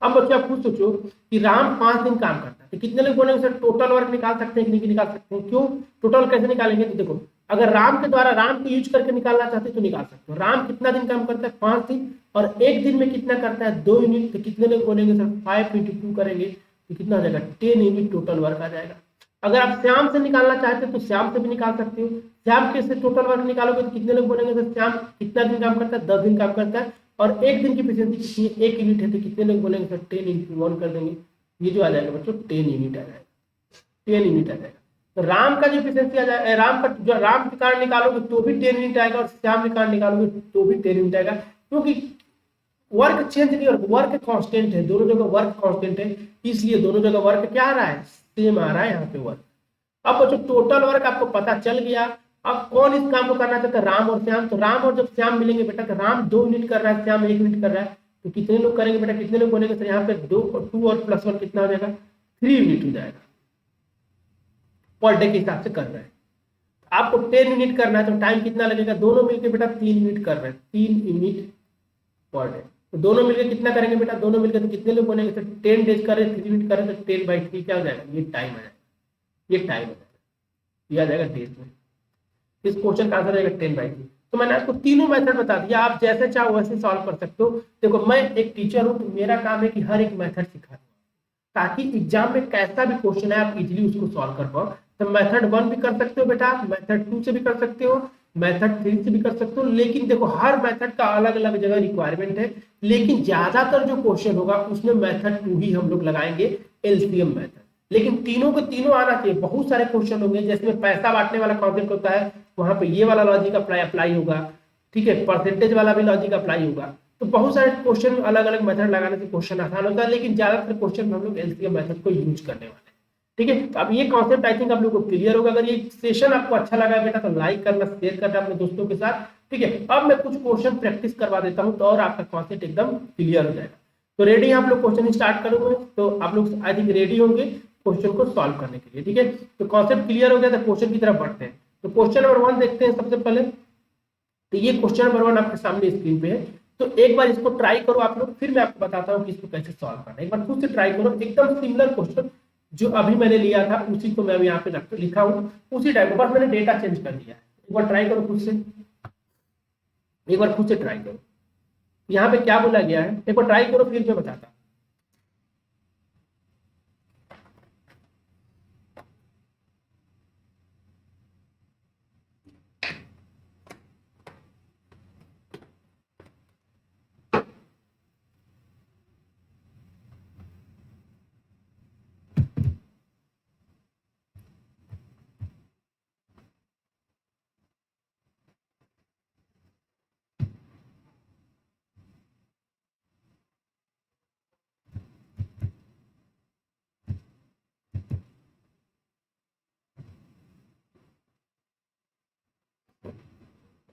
अब बच्चों आप खुद सोचो कि राम 5 दिन काम करता है, तो कितने लोग बोलेंगे सर टोटल वर्क निकाल सकते हैं कि नहीं निकाल सकते हैं। क्यों, टोटल कैसे निकालेंगे, तो देखो अगर राम के द्वारा राम को यूज करके निकालना चाहते हैं तो निकाल सकते हो। राम कितना दिन काम करता है, 5 दिन, और एक दिन में कितना करता है 2 यूनिट। तो कितने लोग बोलेंगे सर 5 × 2 करेंगे तो कितना आ जाएगा 10 यूनिट टोटल वर्क आ जाएगा। अगर आप श्याम से निकालना चाहते हो तो श्याम से भी निकाल सकते हो। श्याम के से टोटल वर्क निकालोगे तो कितने लोग बोलेंगे सर श्याम कितना दिन काम करता है, 10 दिन काम करता है और एक दिन की एफिशिएंसी कितनी है, 1 यूनिट है, तो कितने लोग बोलेंगे सर 10 इंटू 1 कर देंगे, ये जो आ जाएगा बच्चों 10 यूनिट आ जाएगा, 10 यूनिट आ जाएगा। तो राम का जो एफिशिएंसी आ जाए, राम का जो राम के कारण निकालोगे तो भी 10 यूनिट आएगा और श्याम के कारण निकालोगे तो भी 10 यूनिट आएगा, क्योंकि वर्क चेंज नहीं, और वर्क कांस्टेंट है, दोनों जगह वर्क कांस्टेंट है, इसलिए दोनों जगह वर्क क्या आ रहा है, सेम आ रहा है यहाँ पे वर्क। अब बच्चों टोटल वर्क आपको पता चल गया। अब कौन इस काम को करना चाहता है, राम और श्याम। तो राम और जब श्याम मिलेंगे बेटा तो राम 2 यूनिट कर रहा है, श्याम 1 यूनिट कर रहा है, तो कितने लोग करेंगे बेटा, कितने लोग बोलेंगे सर यहाँ पे 2 और प्लस 1 कितना हो जाएगा, 3 यूनिट हो जाएगा, पर डे के हिसाब से कर रहे हैं। आपको 10 यूनिट करना है तो टाइम कितना लगेगा, दोनों मिलकर बेटा 3 यूनिट कर रहे हैं, 3 यूनिट पर डे। तो दोनों मिलकर कितना करेंगे बेटा, दोनों मिलकर तो कितने लोग बोलेंगे सर 10 डेज कर रहे हैं, 3 यूनिट कर रहे हैं, तो 10/3 क्या हो जाएगा, ये टाइम आ जाएगा, ये टाइम आ जाएगा, ये आ जाएगा डेज में। इस क्वेश्चन का आंसर आएगा 10/3। तो मैंने आपको तीनों मेथड बता दिया, आप जैसे चाहो वैसे सॉल्व कर सकते हो। देखो मैं एक टीचर हूँ तो मेरा काम है कि हर एक मेथड सिखा दूँ, ताकि एग्जाम में कैसा भी क्वेश्चन है आप इजीली उसको सॉल्व कर पाओ। तो मेथड 1 भी कर सकते हो बेटा, मेथड 2 से भी कर सकते हो, मेथड 3 से भी कर सकते हो, लेकिन देखो हर मेथड का अलग अलग जगह रिक्वायरमेंट है, लेकिन ज्यादातर जो क्वेश्चन होगा उसमें मेथड 2 ही हम लोग लगाएंगे, एलसीएम मेथड। लेकिन तीनों के तीनों आना चाहिए, बहुत सारे क्वेश्चन होंगे जिसमें पैसा बांटने वाला कॉन्सेप्ट होता है, वहां पे ये वाला लॉजिक अप्लाई होगा, ठीक है, परसेंटेज वाला भी लॉजिक अप्लाई होगा। तो बहुत सारे क्वेश्चन अलग अलग मेथड लगाने से क्वेश्चन आसान होता है, लेकिन ज्यादातर क्वेश्चन में हम लोग एलसीएम मेथड को यूज करने वाले हैं, ठीक है। तो अब ये कॉन्सेप्ट आई थिंक आप लोगों को क्लियर होगा। अगर ये सेशन आपको अच्छा लगा है बेटा तो लाइक करना, शेयर करना अपने दोस्तों के साथ, ठीक है। अब मैं कुछ क्वेश्चन प्रैक्टिस करवा देता हूँ तो और आपका कॉन्सेप्ट एकदम क्लियर हो जाएगा। तो रेडी है आप लोग, क्वेश्चन स्टार्ट करूंगे तो आप लोग आई थिंक रेडी होंगे क्वेश्चन को सॉल्व करने के लिए, ठीक है। तो कॉन्सेप्ट क्लियर हो गया तो क्वेश्चन की तरफ बढ़ते हैं। तो क्वेश्चन नंबर 1 देखते हैं सबसे पहले। तो ये क्वेश्चन नंबर 1 आपके सामने स्क्रीन पे है, तो एक बार इसको ट्राई करो आप लोग, फिर मैं आपको बताता हूँ कि इसको कैसे सॉल्व करना है। एक बार खुद से ट्राई करो, एकदम सिमिलर क्वेश्चन जो अभी मैंने लिया था उसी को मैं यहाँ पे लिखा हूँ, उसी टाइप, बस मैंने डेटा चेंज कर दिया है। एक बार ट्राई करो खुद से, एक बार खुद से ट्राई करो। यहाँ पे क्या बोला गया है, एक बार ट्राई करो फिर मैं बताता हूँ।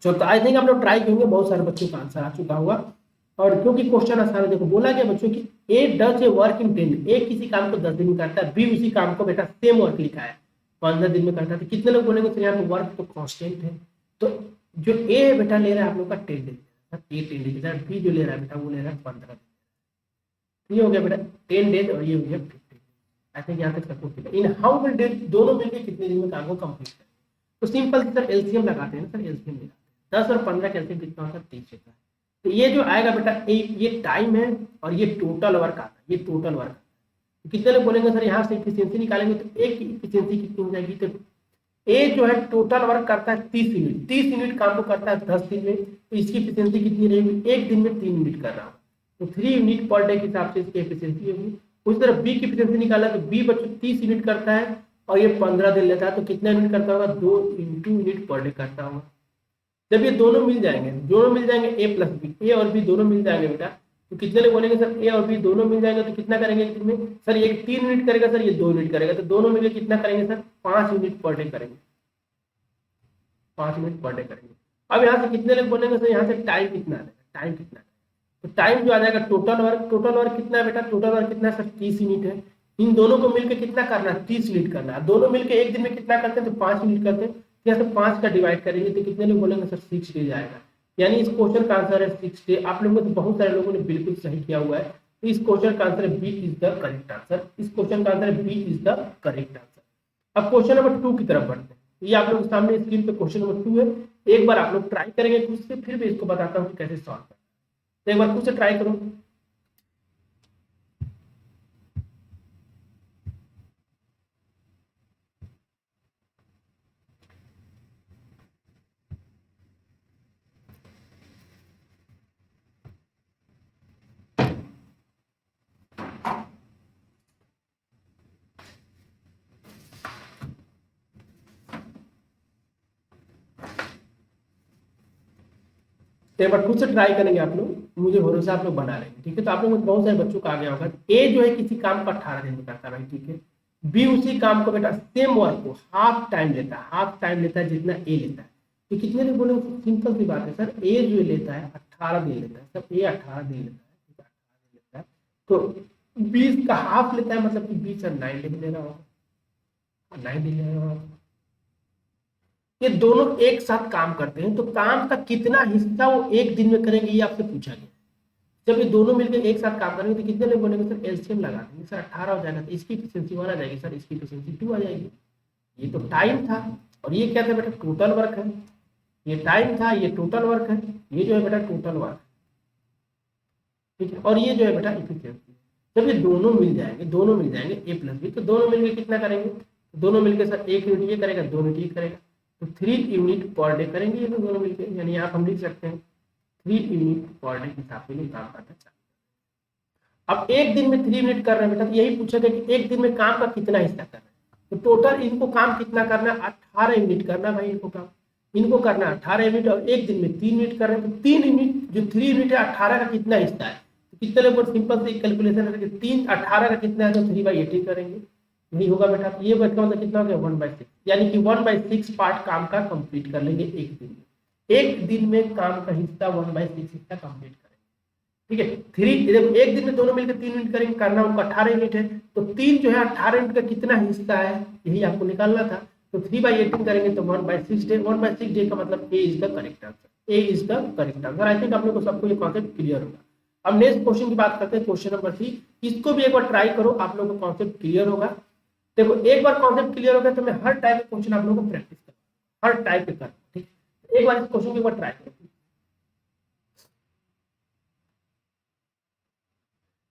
तो आई थिंक आप लोग ट्राई करेंगे, बहुत सारे बच्चों का आंसर आ चुका होगा। और क्योंकि क्वेश्चन आसान है, देखो बोला गया बच्चों की ए डज ए वर्क इन 10, ए किसी काम को 10 दिन में करता है, बी उसी काम को बेटा सेम वर्क लिखा है 15 दिन में करता है, तो कितने लोग बोलेंगे तो यहाँ पे वर्क तो कांस्टेंट है, तो जो ए है बेटा ले रहा है आप लोग का 10 दिन, ए 10 डेज, बी जो ले रहा है बेटा वो ले रहा है 15 दिन। ये हो गया बेटा 10 डेज और ये हो गया 15। आई थिंक यहाँ तक सब कुछ इन हाउ विल डेज दोनों मिलकर कितने दिन में काम को कंप्लीट करें। तो सिंपल सर एलसीएम लगाते हैं ना सर, एलसीएम लगाते हैं 10 और 15 का एलसीएम कितना होता है 30 होता है। तो ये जो आएगा बेटा ये टाइम है और ये टोटल वर्क आता है, ये टोटल वर्क। तो कितने लोग बोलेंगे सर यहाँ से इफिशियंसी निकालेंगे तो एक इफिशियंसी कितनी हो जाएगी, तो ए जो है टोटल वर्क करता है 30 यूनिट, 30 यूनिट काम को करता है 10 दिन में, तो इसकी इफिशियंसी कितनी रहेगी, एक दिन में 3 यूनिट कर रहा हूँ तो 3 यूनिट पर डे के हिसाब से इसकी एफिशिएंसी होगी। उस तरह बी की एफिशिएंसी निकाला तो बी बच्चों 30 यूनिट करता है और ये 15 दिन लेता है, तो कितना यूनिट करता होगा, 2 यूनिट पर डे करता होगा। जब ये दोनों मिल जाएंगे ए प्लस बी, ए और बी दोनों मिल जाएंगे बेटा, तो कितने लोग बोलेंगे सर ए और बी दोनों मिल जाएंगे तो कितना करेंगे एक दिन में, सर ये 3 यूनिट करेगा, सर ये 2 यूनिट करेगा, तो दोनों मिलकर कितना करेंगे सर 5 यूनिट पर डे करेंगे, 5 यूनिट पर डे करेंगे। अब यहाँ से कितने लोग बोलेंगे सर यहाँ से टाइम कितना आएगा, टाइम कितना, तो टाइम जो आ जाएगा टोटल वर्क कितना है बेटा, टोटल वर्क कितना है सर 30 यूनिट है। इन दोनों को मिलकर कितना करना है 30 यूनिट करना है, दोनों मिलकर एक दिन में कितना करते हैं तो 5 यूनिट करते हैं, यहाँ से 5 का डिवाइड करेंगे तो कितने लोग बोलेंगे सर 6 डेज आएगा। यानी इस क्वेश्चन का आंसर है 6 डे। आप लोगों ने बहुत सारे लोगों ने बिल्कुल सही किया हुआ है, तो इस क्वेश्चन का answer B is the correct answer, इस क्वेश्चन का answer B is the correct answer. अब क्वेश्चन नंबर 2 की तरफ बढ़ते हैं। ये आप लोग सामने स्क्रीन पे क्वेश्चन नंबर 2 है, एक बार आप लोग ट्राई करेंगे खुद से, फिर मैं इसको बताता हूँ कि कैसे सॉल्व करना है। तो एक बार खुद से ट्राई करो। तो एक बार खुद से ट्राई करेंगे आप लोग, मुझे भरोसा आप लोग बना लेंगे, ठीक है। तो आप लोग में बहुत सारे बच्चों का आ गया होगा। ए जो है किसी काम का 18 दिन में करता है भाई, ठीक है। बी उसी काम को बेटा सेम वर्क को हाफ टाइम लेता है, हाफ टाइम लेता है जितना ए लेता है। तो कितने दिन बोले, सिंपल सी बात है सर, ए जो लेता है 18 दिन लेता है सर, ए 18 दिन लेता है, 18 दिन लेता है, तो 20 का हाफ लेता है, मतलब कि 20 और 9 दिन ले रहा होगा, 9 दिन ले रहा होगा। ये दोनों एक साथ काम करते हैं, तो काम का कितना हिस्सा वो एक दिन में करेंगे ये आपसे पूछा गया। जब ये दोनों मिलकर एक साथ काम करेंगे तो कितने लोग बनेंगे सर, एलसीएम लगा देंगे सर, 18 हो जाएगा, तो इसकी एफिशिएंसी 1 आ जाएगी सर, इसकी एफिशिएंसी 2 आ जाएगी। ये तो टाइम था, और ये क्या था बेटा, टोटल वर्क है। ये टाइम था, ये टोटल वर्क है, ये जो है बेटा टोटल वर्क, ठीक है। और ये जो है बेटा एफिशिएंसी। जब ये दोनों मिल जाएंगे, दोनों मिल जाएंगे ए प्लस बी, तो दोनों मिलकर कितना करेंगे, दोनों मिलकर सर 1 यूनिट ये करेगा, 2 यूनिट ये करेगा, तो 3 यूनिट पर डे करेंगे ये दोनों मिलकर। यानी यहाँ हम लिख सकते हैं 3 यूनिट पर डे के हिसाब से काम करना चाहिए। अब एक दिन में 3 मिनट कर रहे हैं बेटा, तो यही पूछेगा कि एक दिन में काम का कितना हिस्सा कर रहे हैं। तो टोटल इनको काम कितना करना है, 18 यूनिट करना भाई, इनको काम इनको करना है 18 यूनिट, और एक दिन में 3 मिनट कर रहे हैं, तो 3 यूनिट जो 3 यूनिट है 18 का कितना हिस्सा है, तो कितने लोग सिंपल से कैलकुलेशन है, 3 18 का कितना है, तो 3/80 करेंगे, यही होगा बेटा। ये बच्चा मतलब कितना हो गया, 1/6, यानी कि 1/6 पार्ट काम का कंप्लीट कर लेंगे एक दिन में। एक दिन में काम का हिस्सा 1/6 हिस्सा कंप्लीट करेंगे, ठीक है। 3 देखो एक दिन में दोनों मिलकर 3 यूनिट करेंगे, करना उनका 18 यूनिट है, तो 3 जो है 18 यूनिट का कितना हिस्सा है यही आपको निकालना था। तो 3/18 करेंगे तो 1/6 डे, 1/6 डे का मतलब A is the correct answer, A is the correct answer. I think आप लोगों को सबको ये कॉन्सेप्ट क्लियर होगा। अब नेक्स्ट क्वेश्चन की बात करते हैं, क्वेश्चन नंबर 3। इसको भी एक बार ट्राई करो, आप लोगों को कॉन्सेप्ट क्लियर होगा। देखो एक बार कॉन्सेप्ट क्लियर हो गया तो मैं हर टाइप के क्वेश्चन आप लोगों को प्रैक्टिस करूँ, हर टाइप के कर, ठीक। एक बार इस क्वेश्चन की एक बार ट्राई करो,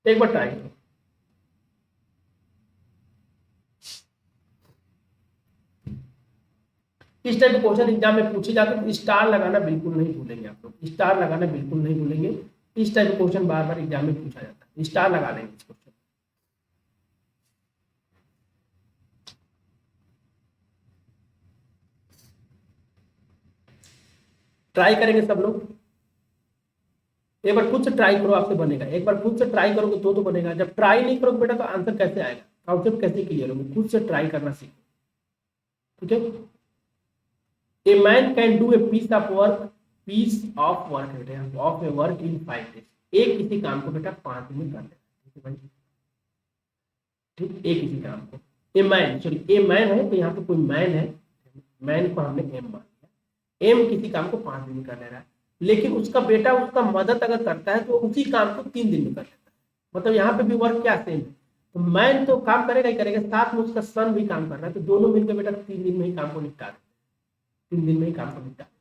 एक बार ट्राई करो। इस टाइप के क्वेश्चन एग्जाम में पूछे जाते हैं, तो स्टार लगाना बिल्कुल नहीं भूलेंगे आप लोग, स्टार लगाना बिल्कुल नहीं भूलेंगे। इस टाइप के क्वेश्चन बार बार एग्जाम में पूछा जाता है, स्टार लगा लेंगे इस क्वेश्चन। ट्राई करेंगे सब लोग, एक बार खुद से ट्राई करो, आपसे बनेगा। एक बार खुद से ट्राई करोगे तो बनेगा, जब ट्राई नहीं करोगे बेटा तो आंसर कैसे आएगा, कॉन्सेप्ट कैसे क्लियर होगा। खुद से ट्राई करना सीखो, ठीक है। A man can do a piece of work बेटा of a work in 5 days। एक किसी काम को बेटा 5 दिन में कर लेता है, ठीक है भाई, ठीक। एक किसी काम को a man, sorry a man है, तो यहाँ पे कोई मैन है, मैन को हमने एम मान लिया। एम किसी काम को 5 दिन में कर ले रहा है, लेकिन उसका बेटा उसका मदद अगर करता है तो उसी काम को 3 दिन में कर लेता है। मतलब यहाँ पे भी वर्क क्या सेम है, तो मैन तो काम करेगा ही करेगा, साथ में उसका सन भी काम कर रहा है, तो दोनों मिलकर बेटा 3 दिन में ही काम को निपटा देते हैं, 3 दिन में ही काम को निपटा देते हैं।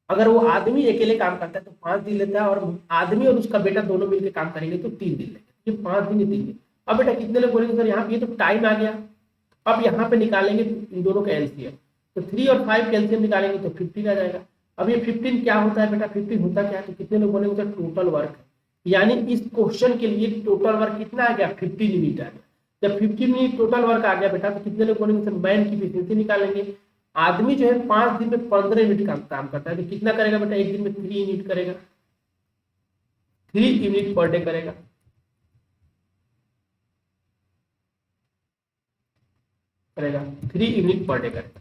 अगर वो आदमी अकेले काम करता है तो 5 दिन लेता है, और आदमी और उसका बेटा दोनों मिलकर काम करेंगे तो 3 दिन लेंगे, ये 5 दिन 3 दिन। अब बेटा कितने लोग बोलेंगे सर यहाँ पे ये तो टाइम आ गया, अब यहाँ पे निकालेंगे इन दोनों का एलसीएम, तो 3 और 5 का एलसीएम निकालेंगे तो 15 आ जाएगा। अब ये 15 क्या होता है बेटा, 15 होता क्या है, तो कितने लोग बोलेंगे सर टोटल वर्क है, यानी इस क्वेश्चन के लिए टोटल वर्क कितना आ गया, 15 यूनिट आ गया। जब 15 यूनिट टोटल वर्क आ गया बेटा, तो कितने लोग बोलेंगे सर मैन की एफिशिएंसी निकालेंगे। आदमी जो है 5 दिन में 15 यूनिट का काम करता है, तो कितना करेगा बेटा, एक दिन में 3 यूनिट करेगा, 3 यूनिट पर डे करेगा, करेगा 3 यूनिट पर डे करेगा,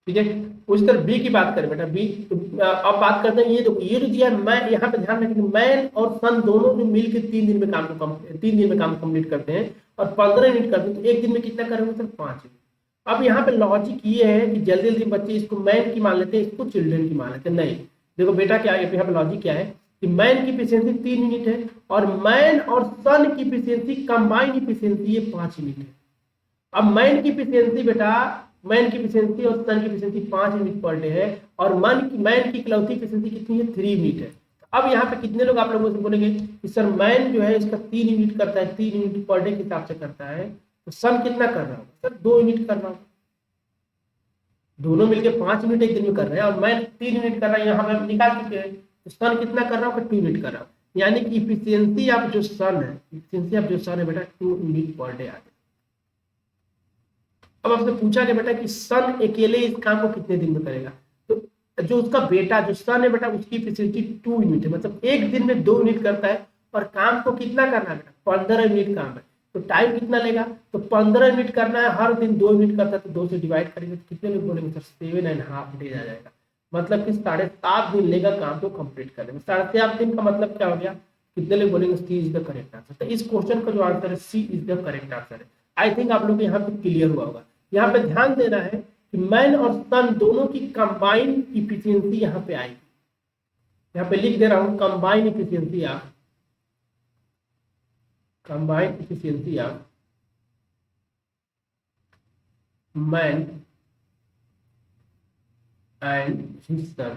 ठीक है। उसी तरह बी की बात करें बेटा, बी तो अब बात करते हैं, ये देखो ये जो दिया है, मैं यहाँ पे ध्यान रखें मैन और सन दोनों जो मिलकर 3 दिन में काम को 3 दिन में काम कंप्लीट करते हैं और 15 यूनिट करते हैं, तो एक दिन में कितना करेंगे सर 5 यूनिट। अब यहाँ पे लॉजिक ये है कि जल्दी जल्दी बच्चे इसको मैन की मान लेते हैं, इसको चिल्ड्रन की मान लेते हैं। नहीं देखो बेटा क्या है, यहाँ पे लॉजिक क्या है कि मैन की एफिशिएंसी 3 यूनिट है, और मैन और सन की एफिशिएंसी कंबाइंड एफिशिएंसी ये 5 यूनिट है। अब मैन की एफिशिएंसी बेटा, मैन की एफिशिएंसी और सन की एफिशिएंसी 5 यूनिट पर डे है, और मैन की इकलौती एफिशिएंसी कितनी है, 3 यूनिट है। अब यहाँ पे कितने लोग आप लोगों से बोलेंगे कि सर मैन जो है इसका 3 यूनिट करता है, 3 यूनिट पर डे के हिसाब से करता है, तो सन कितना कर रहा होगा सर, 2 यूनिट कर रहा होगा। दोनों मिलकर 5 यूनिट एक दिन में कर रहे हैं, और मैन 3 यूनिट कर रहा है, यहाँ पे निकाल चुके हैं, तो सन कितना कर रहा होगा, 2 यूनिट कर रहा होगा। यानी कि इफिशियंसी ऑफ जो सन है, इफिशियंसी ऑफ जो सन है बेटा 2 यूनिट पर डे आ गया। अब आपसे पूछा गया बेटा कि सन अकेले इस काम को कितने दिन में करेगा, तो जो उसका बेटा जो सन है बेटा उसकी एफिशिएंसी 2 यूनिट है, मतलब एक दिन में 2 यूनिट करता है और काम को कितना करना है बेटा 15 यूनिट काम है, तो टाइम कितना लेगा, तो 15 यूनिट करना है, हर दिन 2 यूनिट करता है, तो 2 से डिवाइड करेंगे तो कितने लोग बोलेंगे सर 7.5 डेज आ जाएगा, मतलब कि 7.5 दिन लेगा काम को कंप्लीट करने में। 7.5 दिन का मतलब क्या हो गया, कितने लोग बोलेंगे सी इज द करेक्ट आंसर। तो इस क्वेश्चन का जो आंसर है सी इज द करेक्ट आंसर है। आई थिंक आप लोग को यहाँ पे क्लियर हुआ होगा। यहाँ पे ध्यान देना है कि मैन और सन दोनों की कंबाइंड इफिशियंसी यहाँ पे आएगी। यहाँ पे लिख दे रहा हूँ combined efficiency of man and his son,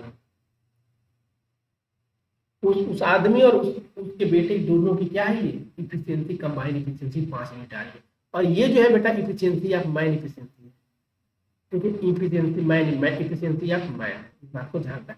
उस आदमी और उसके बेटे दोनों की क्या है ये इफिशियंसी, कंबाइंड इफिशियंसी 5 यूनिट आ रही है। और ये जो है बेटा इफिशियंसी ऑफ मैन इफिशियंसी है, ठीक है, efficiency man efficiency of man, इस बात को ध्यान रखें।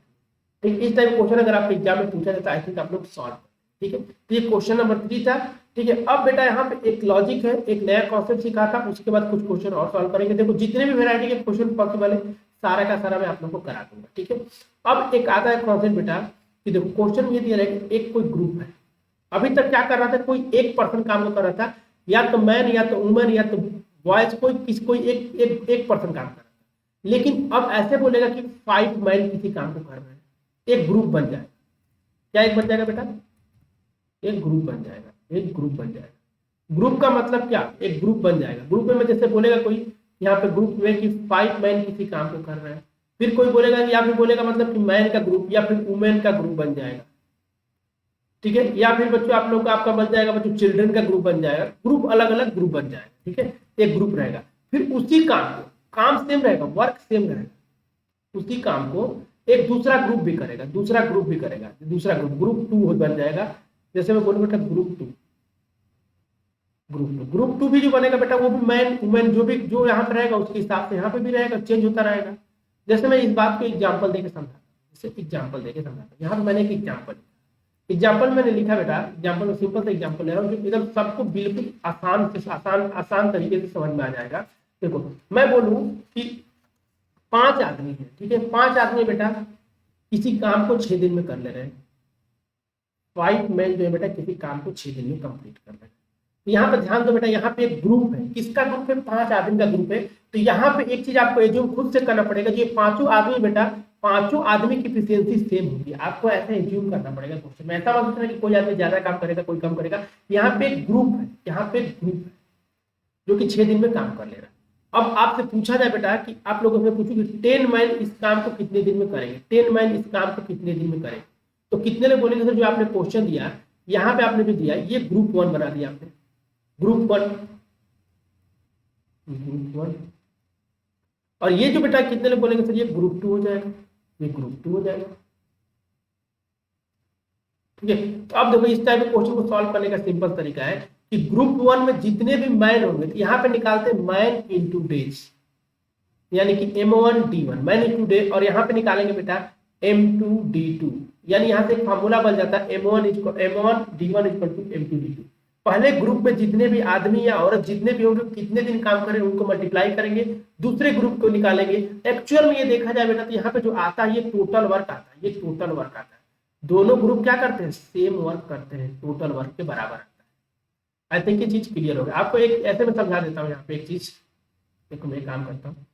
ठीक, इस टाइप क्वेश्चन अगर आपके एग्जाम में पूछा जाता है आई थिंक आप लोग सॉल्व करें। ठीक है, तो ये क्वेश्चन नंबर 3 था। ठीक है, अब बेटा यहाँ पे एक लॉजिक है, एक नया कॉन्सेप्ट सीखा था, उसके बाद कुछ क्वेश्चन और सॉल्व करेंगे। देखो जितने भी वेरायटी के क्वेश्चन पॉसिबल है सारा का सारा मैं आप लोग को करा दूंगा। ठीक है, अब एक आता है कॉन्सेप्ट बेटा कि देखो क्वेश्चन ये दिया है कि एक कोई ग्रुप है, अभी तक क्या कर रहा था, कोई एक पर्सन काम को कर रहा था, या तो मैन या तो वुमेन या तो बॉयज, कोई एक पर्सन काम कर रहा था। लेकिन अब ऐसे बोलेगा कि 5 मैन किसी काम को कर रहे हैं, एक ग्रुप बन जाए, क्या एक बन जाएगा बेटा, एक ग्रुप बन जाएगा, एक ग्रुप बन जाएगा। ग्रुप का मतलब क्या, एक ग्रुप बन जाएगा। ग्रुप में जैसे बोलेगा कोई यहाँ पे ग्रुप में कि 5 मैन किसी काम को कर रहे हैं, फिर कोई बोलेगा या फिर बोलेगा मतलब कि मैन का ग्रुप या फिर वुमेन का ग्रुप बन जाएगा। ठीक है, या फिर बच्चों आप लोग का आपका बन जाएगा बच्चों चिल्ड्रन का ग्रुप बन जाएगा, ग्रुप अलग अलग ग्रुप बन जाएगा। ठीक है, एक ग्रुप रहेगा, फिर उसी काम को, काम सेम रहेगा, वर्क सेम रहेगा, उसी काम को एक दूसरा ग्रुप भी करेगा, दूसरा ग्रुप भी करेगा, दूसरा ग्रुप 2 बन जाएगा। जैसे मैं बोलूँ बेटा ग्रुप टू भी जो बनेगा बेटा वो भी मैन वुमेन जो यहाँ पे रहेगा उसके हिसाब से यहाँ पे भी रहेगा, चेंज होता रहेगा। जैसे मैं इस बात को एग्जाम्पल देके समझाता हूँ, जैसे एग्जाम्पल देके समझाता हूँ। यहाँ पे मैंने एक एग्जाम्पल मैंने लिखा बेटा, एग्जाम्पल में सिंपल सा एग्जाम्पल ले रहा हूँ जो एकदम सबको बिल्कुल आसान तरीके से समझ में आ जाएगा। देखो मैं बोलूँ कि 5 आदमी है, ठीक है, 5 आदमी बेटा किसी काम को 6 दिन में कर ले रहे हैं, 5 मैन जो है बेटा किसी काम को 6 दिन में कंप्लीट कर रहे हैं। यहाँ पे ध्यान दो बेटा, यहाँ पे एक ग्रुप है, किसका ग्रुप है, 5 आदमी का ग्रुप है। तो यहाँ पे एक चीज आपको एज्यूम खुद से करना पड़ेगा, जो 5 आदमी बेटा 5 आदमी की एफिशिएंसी सेम होगी, आपको ऐसा एज्यूम करना पड़ेगा क्वेश्चन में। ऐसा मत सोचना कि कोई आदमी ज्यादा काम करेगा कोई कम करेगा। यहाँ पे एक ग्रुप है, यहाँ पे एक ग्रुप है जो कि 6 दिन में काम कर ले रहा है। अब आपसे पूछा जाए बेटा कि आप लोगों से पूछू कि 10 मैन इस काम को कितने दिन में करेंगे, 10 मैन इस काम को कितने दिन में करेंगे, तो कितने लोग बोलेंगे सर जो आपने क्वेश्चन दिया यहाँ पे आपने जो दिया ये ग्रुप 1 बना दिया आपने, ग्रुप 1 और ये जो बेटा कितने लोग बोलेंगे सर ये ग्रुप 2 हो जाएगा, ये ग्रुप 2 हो जाएगा। ठीक है, तो अब देखो इस टाइप के क्वेश्चन को सॉल्व करने का सिंपल तरीका है कि ग्रुप 1 में जितने भी मैन होंगे तो यहाँ पे निकालते हैं मैन इंटू डेज, यानी कि M1 D1 man into day, और यहाँ पे निकालेंगे बेटा M2 D2, यानी यहाँ से एक फार्मूला बन जाता है M1 D1 M2 D2। पहले ग्रुप में जितने भी आदमी या औरत जितने भी होंगे कितने दिन काम करें उनको मल्टीप्लाई करेंगे, दूसरे ग्रुप को निकालेंगे। एक्चुअल में ये देखा जाए बेटा तो यहाँ पे जो आता है ये टोटल वर्क आता है, ये टोटल वर्क आता है। दोनों ग्रुप क्या करते हैं, सेम वर्क करते हैं, टोटल वर्क के बराबर आता है। आई थिंक ये चीज क्लियर हो गया आपको। एक ऐसे में समझा देता हूँ यहाँ पे एक चीज, देखो मैं काम करता हूँ,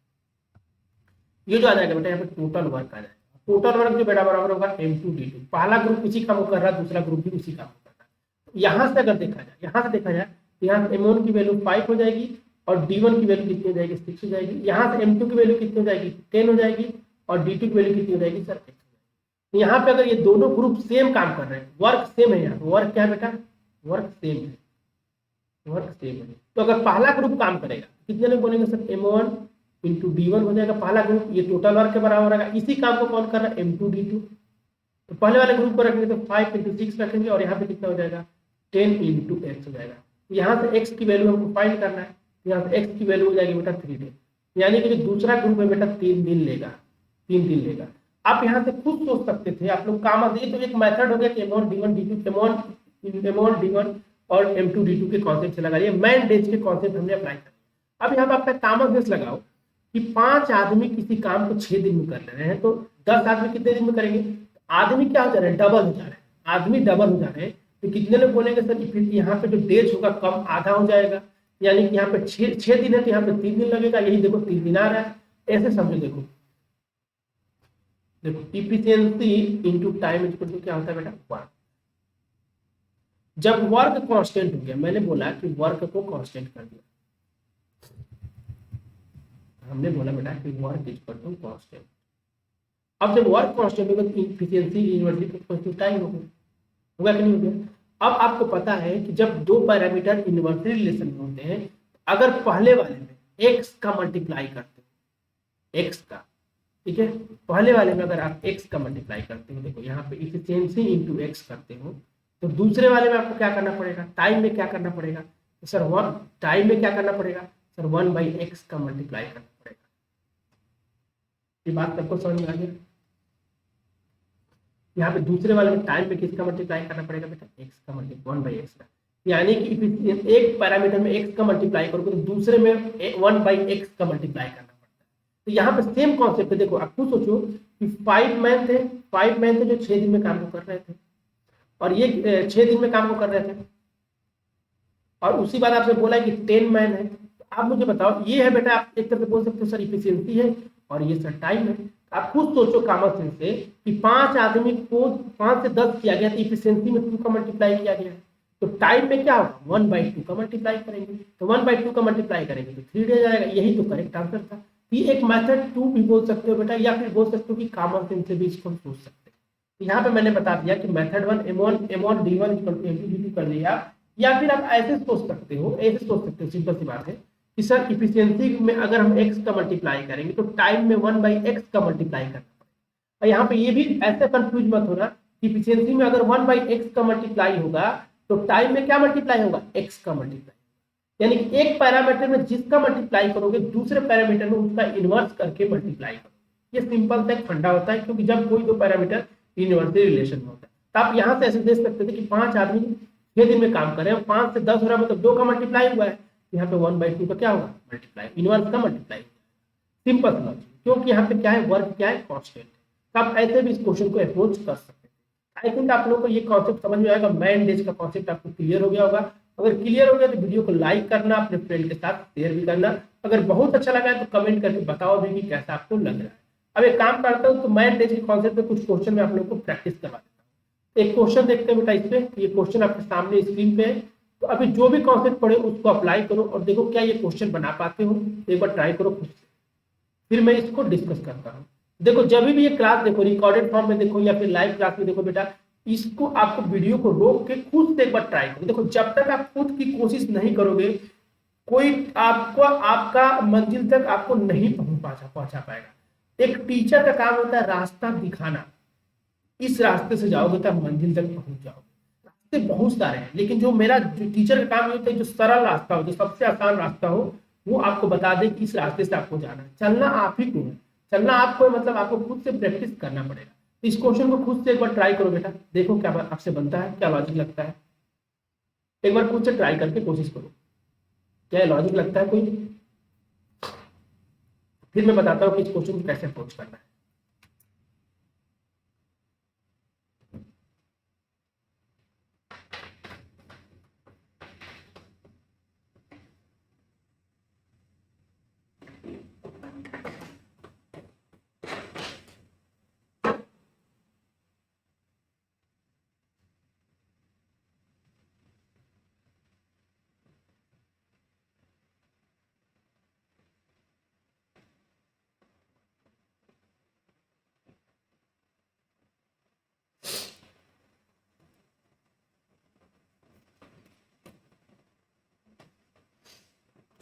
ये जो आ जाएगा बेटा यहाँ पे टोटल वर्क आ जाएगा। टोटल वर्क जो बेटा बराबर होगा M2 D2, पहला ग्रुप इसी काम को कर रहा है, दूसरा ग्रुप भी उसी काम को कर रहा है। यहाँ से अगर देखा जाए, यहाँ से देखा जाए तो यहाँ से M1 की वैल्यू 5 हो जाएगी और D1 की वैल्यू कितनी हो जाएगी, 6 हो जाएगी। यहाँ से M2 की वैल्यू कितनी हो जाएगी, 10 हो जाएगी और D2 की वैल्यू कितनी हो जाएगी सर, 8। यहाँ पे अगर ये दोनों ग्रुप सेम काम कर रहे हैं, वर्क सेम है, यहाँ वर्क क्या है बेटा, वर्क सेम है, वर्क सेम है। तो अगर पहला ग्रुप काम करेगा कितने लोग बोलेंगे सर M1 इंटू D1 हो जाएगा पहला ग्रुप, ये टोटल वर्क के बराबर रहेगा। इसी काम को कौन कर रहा है, M2 D2। तो पहले वाले ग्रुप को रखेंगे तो 5 इंटू 6 रखेंगे और यहाँ पे कितना हो जाएगा 10 इंटू x हो जाएगा। यहाँ से x की वैल्यू हमको फाइंड करना है, यहाँ से x की वैल्यू हो जाएगी बेटा 3 दिन, यानी कि जो दूसरा ग्रुप है बेटा 3 दिन लेगा, 3 दिन लेगा। आप यहाँ से खुद सोच सकते थे, आप लोग काम दिए तो एक मेथड हो गया कि M1 D1 D2 M1 D1 और M2 D2 के कॉन्सेप्ट से लगा लिया, मैन डेज के कॉन्सेप्ट हमने अप्लाई कर। अब यहाँ पे आपका कॉमन सेंस लगाओ कि 5 आदमी किसी काम को 6 दिन में कर ले रहे हैं, तो 10 आदमी कितने दिन में करेंगे? आदमी क्या हो जा रहे हैं? डबल हो जा रहे हैं, आदमी डबल हो जा रहे हैं। तो कितने लोग बोलेंगे सर कि फिर यहाँ पे जो डेज होगा कम, आधा हो जाएगा, यानी कि यहाँ पे 6 दिन है तो यहाँ पे 3 दिन लगेगा, यही देखो 3 दिन आ रहा है। ऐसे समझो, देखो देखो efficiency into time equal to क्या होता है बेटा? वर्क। जब वर्क कांस्टेंट हो गया, मैंने बोला कि वर्क को कांस्टेंट कर दिया, हमने बोला बेटा कि वर्क इक्वल टू कांस्टेंट। अब जब वर्क कांस्टेंट होगा तो efficiency inversely equal to time होगा कि नहीं हो गया? अब आपको पता है कि जब दो पैरामीटर इनवर्सली रिलेशन में होते हैं, अगर पहले वाले में एक्स का मल्टीप्लाई करते हो, एक्स का, ठीक है, पहले वाले में अगर आप x का मल्टीप्लाई करते हो, देखो यहाँ पे इफिशियंसी इंटू एक्स करते हो, तो दूसरे वाले में आपको क्या करना पड़ेगा? टाइम में क्या करना पड़ेगा? तो सर टाइम में क्या करना पड़ेगा? सर 1/x का मल्टीप्लाई करना पड़ेगा। ये बात सबको समझ में आ गया? यहाँ पे दूसरे वाले में टाइम में किसका मल्टीप्लाई करना पड़ेगा बेटा? x का मल्टीप्लाई 1/x का, यानी कि एक पैरामीटर में x का मल्टीप्लाई करोगे तो दूसरे में 1/x का मल्टीप्लाई करना। तो यहाँ पे सेम कॉन्सेप्ट है। देखो आप खुद सोचो कि 5 मैन थे, 5 मैन थे जो 6 दिन में काम को कर रहे थे, और ये 6 दिन में काम को कर रहे थे, और उसी बात आपसे बोला है कि 10 मैन है। तो आप मुझे बताओ, ये है बेटा, आप एक तरह से बोल सकते हो सर इफिशियंसी है, और ये सर टाइम है। आप खुद सोचो कॉमन सेंस से कि 5 आदमी को 5 से 10 किया गया, तो इफिशियंसी में 2 का मल्टीप्लाई किया गया, तो टाइम में क्या होगा? 1/2 का मल्टीप्लाई करेंगे, तो 1/2 का मल्टीप्लाई करेंगे तो 3 डेज आएगा। यही तो करेक्ट आंसर था। ये एक मेथड 2 भी बोल सकते हो बेटा, या फिर बोल सकते हो कि कॉमन सेंस से भी इसको हम सोच सकते हैं। तो यहाँ पे मैंने बता दिया कि मेथड 1 m1 d1 m2 कर लिया, या फिर आप ऐसे सोच सकते हो, सिंपल सी बात है कि सर इफिशियंसी में अगर हम x का मल्टीप्लाई करेंगे तो टाइम में 1/x का मल्टीप्लाई करना पड़ेगा। और यहाँ पे ये भी ऐसे कंफ्यूज मत होना, इफिशियंसी में अगर 1/x का मल्टीप्लाई होगा तो टाइम में क्या मल्टीप्लाई होगा? x का मल्टीप्लाई, यानी कि एक पैरामीटर में जिसका मल्टीप्लाई करोगे दूसरे पैरामीटर में उसका इनवर्स करके मल्टीप्लाई करोगे। ये सिंपल सा एक फंडा होता है, क्योंकि जब कोई दो पैरामीटर इनवर्सली रिलेशन में होता है, तो आप यहाँ से ऐसे देख सकते थे कि 5 आदमी 6 दिन में काम कर रहे हैं, 5 से 10 हो रहा है, मतलब 2 का मल्टीप्लाई हुआ है, यहाँ पे 1/2 का क्या होगा? मल्टीप्लाई, इनवर्स का मल्टीप्लाई। सिंपल लॉजिक, क्योंकि यहाँ पे क्या है? वर्क क्या है? कांस्टेंट। तो आप ऐसे भी इस क्वेश्चन को अप्रोच कर सकते हैं। आई थिंक आप लोगों को ये कॉन्सेप्ट समझ में आएगा, मैन डेज का कॉन्सेप्ट आपको क्लियर हो गया होगा। अगर क्लियर हो गया तो वीडियो को लाइक करना, अपने फ्रेंड के साथ शेयर भी करना। अगर बहुत अच्छा लगा है तो कमेंट करके बताओ भी कि कैसा आपको लग रहा है। अब एक काम करता हूँ, तो मैन डेज के कॉन्सेप्ट पे कुछ क्वेश्चन मैं आप लोगों को प्रैक्टिस करवा देता हूँ। एक क्वेश्चन देखते हैं बेटा, इस पे ये क्वेश्चन आपके सामने स्क्रीन पे है, तो अभी जो भी कॉन्सेप्ट पढ़े उसको अप्लाई करो और देखो क्या ये क्वेश्चन बना पाते हो। एक बार ट्राई करो खुद से, फिर मैं इसको डिस्कस करता हूँ। देखो जब भी ये क्लास देखो, रिकॉर्डेड फॉर्म में देखो या फिर लाइव क्लास में देखो बेटा, इसको आपको वीडियो को रोक के खुद से एक बार ट्राई करो। देखो जब तक आप खुद की कोशिश नहीं करोगे, कोई आपको आपका मंजिल तक आपको नहीं पहुंचा पाएगा। एक टीचर का काम होता है रास्ता दिखाना, इस रास्ते से जाओगे तो आप मंजिल तक पहुंच जाओगे। रास्ते बहुत सारे हैं, लेकिन जो टीचर का काम होता है, जो सरल रास्ता हो, जो सबसे आसान रास्ता हो, वो आपको बता दे कि इस रास्ते से आपको जाना है। चलना आप ही को है, चलना आपको, मतलब आपको खुद से प्रैक्टिस करना पड़ेगा। इस क्वेश्चन को खुद से एक बार ट्राई करो बेटा, देखो क्या आपसे बनता है, क्या लॉजिक लगता है। एक बार खुद से ट्राई करके कोशिश करो, क्या लॉजिक लगता है कोई। फिर मैं बताता हूँ कि इस क्वेश्चन को कैसे अप्रोच करना है।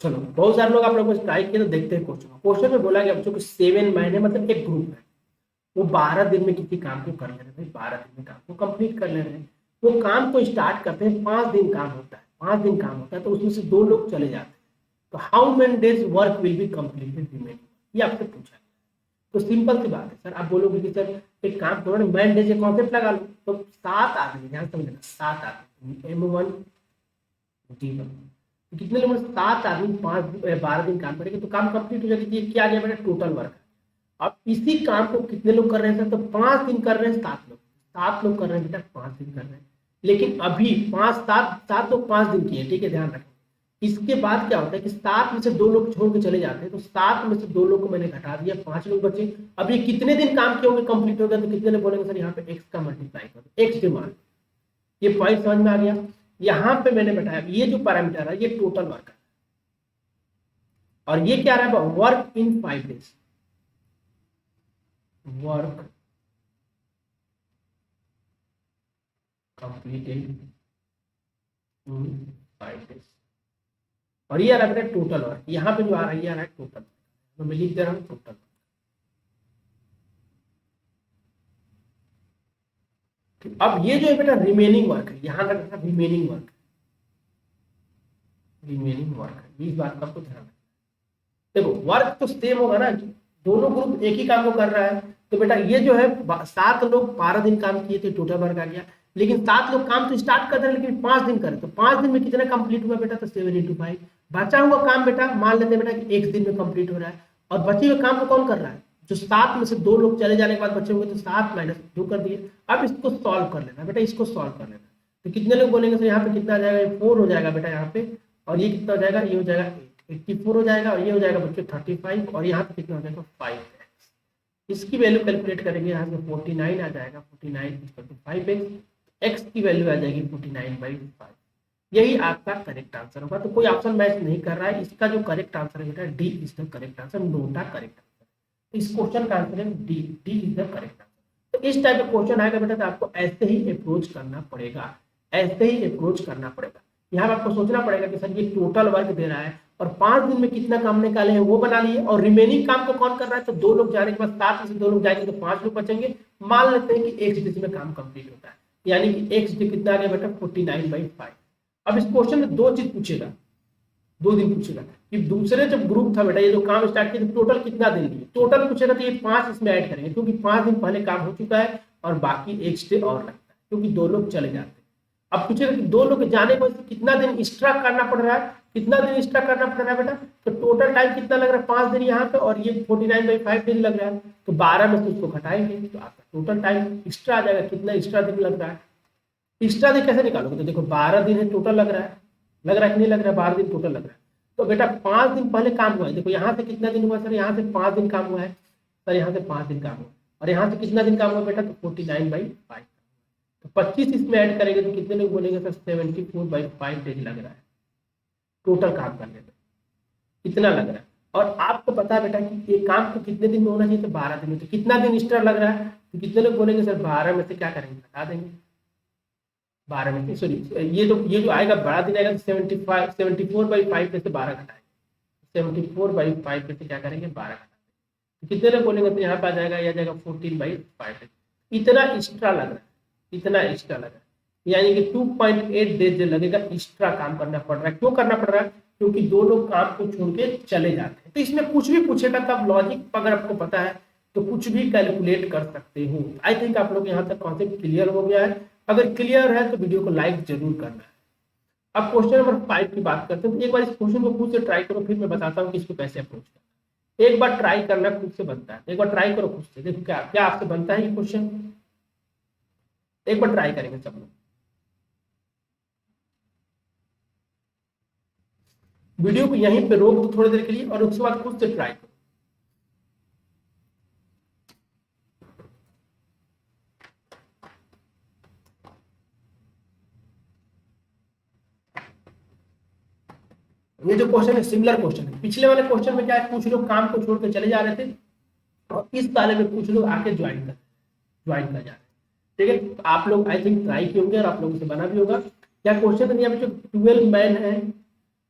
चलो बहुत सारे लोग आप लोगों को ट्राई किए, तो देखते हैं क्वेश्चन में बोला गया बच्चों को 7 महीने, मतलब एक ग्रुप है, वो 12 दिन में किसी काम को कर ले रहे हैं, 12 दिन में काम को कंप्लीट कर ले रहे हैं। वो काम को स्टार्ट करते हैं, 5 दिन काम होता है, 5 दिन काम होता है, तो उसमें से 2 लोग चले जाते हैं। तो how many days work will be completed remaining, ये आपसे पूछा है। तो सिंपल सी बात है सर, आप बोलोगे कि सर एक काम करो ना, मैन डेज कॉन्सेप्ट लगा लो, तो 7 आदमी, ध्यान समझना, 7 आदमी M1 D1, तो कितने लोगों ने 7 आदमी 12 दिन काम करेंगे तो काम कंप्लीट हो जाएगी। तो ये क्या आ गया बेटा टोटल वर्क। अब इसी काम को कितने लोग कर रहे हैं सर, तो 5 दिन कर रहे हैं 7 लोग कर रहे हैं बेटा, 5 दिन कर रहे हैं। लेकिन अभी 7 लोग 5 दिन किए, ठीक है, ध्यान रखें। इसके बाद क्या होता है कि 7 में से 2 लोग छोड़ के चले जाते हैं, तो 7 में से 2 लोग को मैंने घटा दिया, 5 लोग बचे। अब ये कितने दिन काम किए होंगे कंप्लीट हो गया, तो कितने लोग बोलेंगे सर यहाँ पे एक्स का मल्टीप्लाई कर दो, एक्स डिमांड। ये पॉइंट समझ में आ गया। यहाँ पे मैंने बताया ये जो पैरामीटर है ये टोटल वर्क है, और ये क्या रहा है work in 5 days, work completed in 5 days. और ये आ रहा है टोटल वर्क, यहाँ पे जो आ रहा है ये आ रहा है टोटल, तो मैं लिख दे रहा हूँ टोटल। अब ये जो है बेटा रिमेनिंग वर्क है, यहाँ रखना रिमेनिंग वर्क, रिमेनिंग वर्क है, इस बात का आपको ध्यान रखना। देखो वर्क तो सेम होगा ना, दोनों ग्रुप एक ही काम को कर रहा है, तो बेटा ये जो है 7 लोग 12 दिन काम किए थे, टोटल वर्क आ गया। लेकिन 7 लोग काम तो स्टार्ट कर रहे हैं लेकिन 5 दिन करे, तो 5 दिन में कितना कंप्लीट हुआ बेटा, तो 7 × 5। बचा हुआ काम बेटा मान लेते हैं बेटा कि 1 दिन में कंप्लीट हो रहा है, और बचे हुए काम को कौन कर रहा है, जो 7 में से 2 लोग चले जाने के बाद बचे होंगे, तो 7 - 2 कर दिए। अब इसको सॉल्व कर लेना बेटा, इसको सॉल्व कर लेना। तो कितने लोग बोलेंगे सर यहाँ पे कितना आ जाएगा, 4 हो जाएगा बेटा यहाँ पे, और ये कितना हो जाएगा, ये हो जाएगा 84 हो जाएगा, और ये हो जाएगा बच्चों 35, और यहाँ पे कितना हो जाएगा 5x। इसकी वैल्यू कैलकुलेट करेंगे, यहाँ से 49 आ जाएगा, 49 = 5x, x की वैल्यू आ जाएगी 49/5। यही आपका करेक्ट आंसर होगा। तो कोई ऑप्शन मैच नहीं कर रहा है, इसका जो करेक्ट आंसर है बेटा D is the correct answer, note the correct answer. इस क्वेश्चन का आंसर है D, D is the correct answer. तो इस टाइप का क्वेश्चन आएगा बेटा तो आपको ऐसे ही अप्रोच करना पड़ेगा, ऐसे ही अप्रोच करना पड़ेगा। यहाँ पे आपको सोचना पड़ेगा कि सर ये टोटल वर्क दे रहा है और 5 दिन में कितना काम निकाले हैं वो बना लिए, और रिमेनिंग काम को कौन कर रहा है, तो 2 लोग जाने के बाद 7 में से 2 लोग जाएंगे तो 5 लोग बचेंगे। मान लेते हैं कि x में काम कंप्लीट होता है, यानी कि x कितना आ गया बेटा 49/5। अब इस क्वेश्चन में 2 चीज पूछेगा, 2 दिन पूछेगा कि दूसरे जब ग्रुप था बेटा ये जो काम स्टार्ट किया तो टोटल कितना दिन लिए, टोटल पूछेगा तो ये 5 इसमें ऐड करेंगे क्योंकि 5 दिन पहले काम हो चुका है और बाकी 1 डे और लगता है क्योंकि 2 लोग चले जाते हैं। अब पूछेगा कि 2 लोग जाने को कितना दिन एक्स्ट्रा करना पड़ रहा है, कितना दिन एक्स्ट्रा करना पड़ रहा है बेटा, तो टोटल टाइम कितना लग रहा है 5 दिन यहाँ पे, और ये 49/5 दिन लग रहा है, तो 12 में से उसको घटाएंगे तो आपका टोटल टाइम एक्स्ट्रा आ जाएगा। कितना एक्स्ट्रा दिन लग रहा है, एक्स्ट्रा दिन कैसे निकालोगे, तो देखो 12 दिन है टोटल लग रहा है, लग रहा है कि नहीं लग रहा है, 12 दिन टोटल लग रहा है। तो बेटा 5 दिन पहले काम हुआ है, देखो यहाँ से कितना दिन हुआ सर, यहाँ से 5 दिन काम हुआ है सर, यहाँ से 5 दिन काम हुआ, और यहाँ से कितना दिन काम हुआ बेटा, तो 49/5। तो 25 इसमें ऐड करेंगे तो कितने लोग बोलेंगे सर 74/5 डेज लग रहा है टोटल काम करने में, इतना लग रहा है। और आपको पता है बेटा कि ये काम को कितने दिन में होना चाहिए, तो 12 दिन में, तो कितना दिन एक्स्ट्रा लग रहा है, तो कितने लोग बोलेंगे सर 12 में से क्या करेंगे बता देंगे, 12 में से सॉरी ये जो आएगा बड़ा दिन आएगा तो 74/5 में से 12 घटाएंगे, 74/5 में से क्या करेंगे 12 घटाएंगे, तो कितने लोग बोलेंगे, तो यहाँ पे आ जाएगा 14/5। इतना एक्स्ट्रा लग रहा है, इतना एक्स्ट्रा लगा, यानी कि 2.8 डेज लगेगा, एक्स्ट्रा काम करना पड़ रहा है। क्यों करना पड़ रहा है, क्योंकि 2 लोग काम को छोड़ के चले जाते हैं। तो इसमें कुछ भी पूछेगा तब लॉजिक अगर आपको पता है तो कुछ भी कैलकुलेट कर सकते हो। आई थिंक आप लोग यहाँ तक कॉन्सेप्ट क्लियर हो गया है। अगर क्लियर है तो वीडियो को लाइक जरूर करना है। अब क्वेश्चन नंबर 5 की बात करते हैं। तो एक बार इस क्वेश्चन को खुद से ट्राई करो, फिर मैं बताता हूँ कि इसको कैसे अप्रोच करना। एक बार ट्राई करना खुद से बनता है, एक बार ट्राई करो खुद से, देखो क्या आपसे बनता है ये क्वेश्चन। एक बार ट्राई करेंगे सब लोग। वीडियो को यहीं पे रोक दो थोड़ी देर के लिए और उसके बाद खुद से ट्राई करो। ये जो क्वेश्चन है सिमिलर क्वेश्चन है। पिछले वाले क्वेश्चन में क्या है, कुछ लोग काम को छोड़ के चले जा रहे थे और इस वाले में कुछ लोग आके ज्वाइन कर जा रहे हैं। ठीक है, तो आप लोग आई थिंक ट्राई किए होंगे और आप लोगों से बना भी होगा। क्या क्वेश्चन है, जो 12 मैन है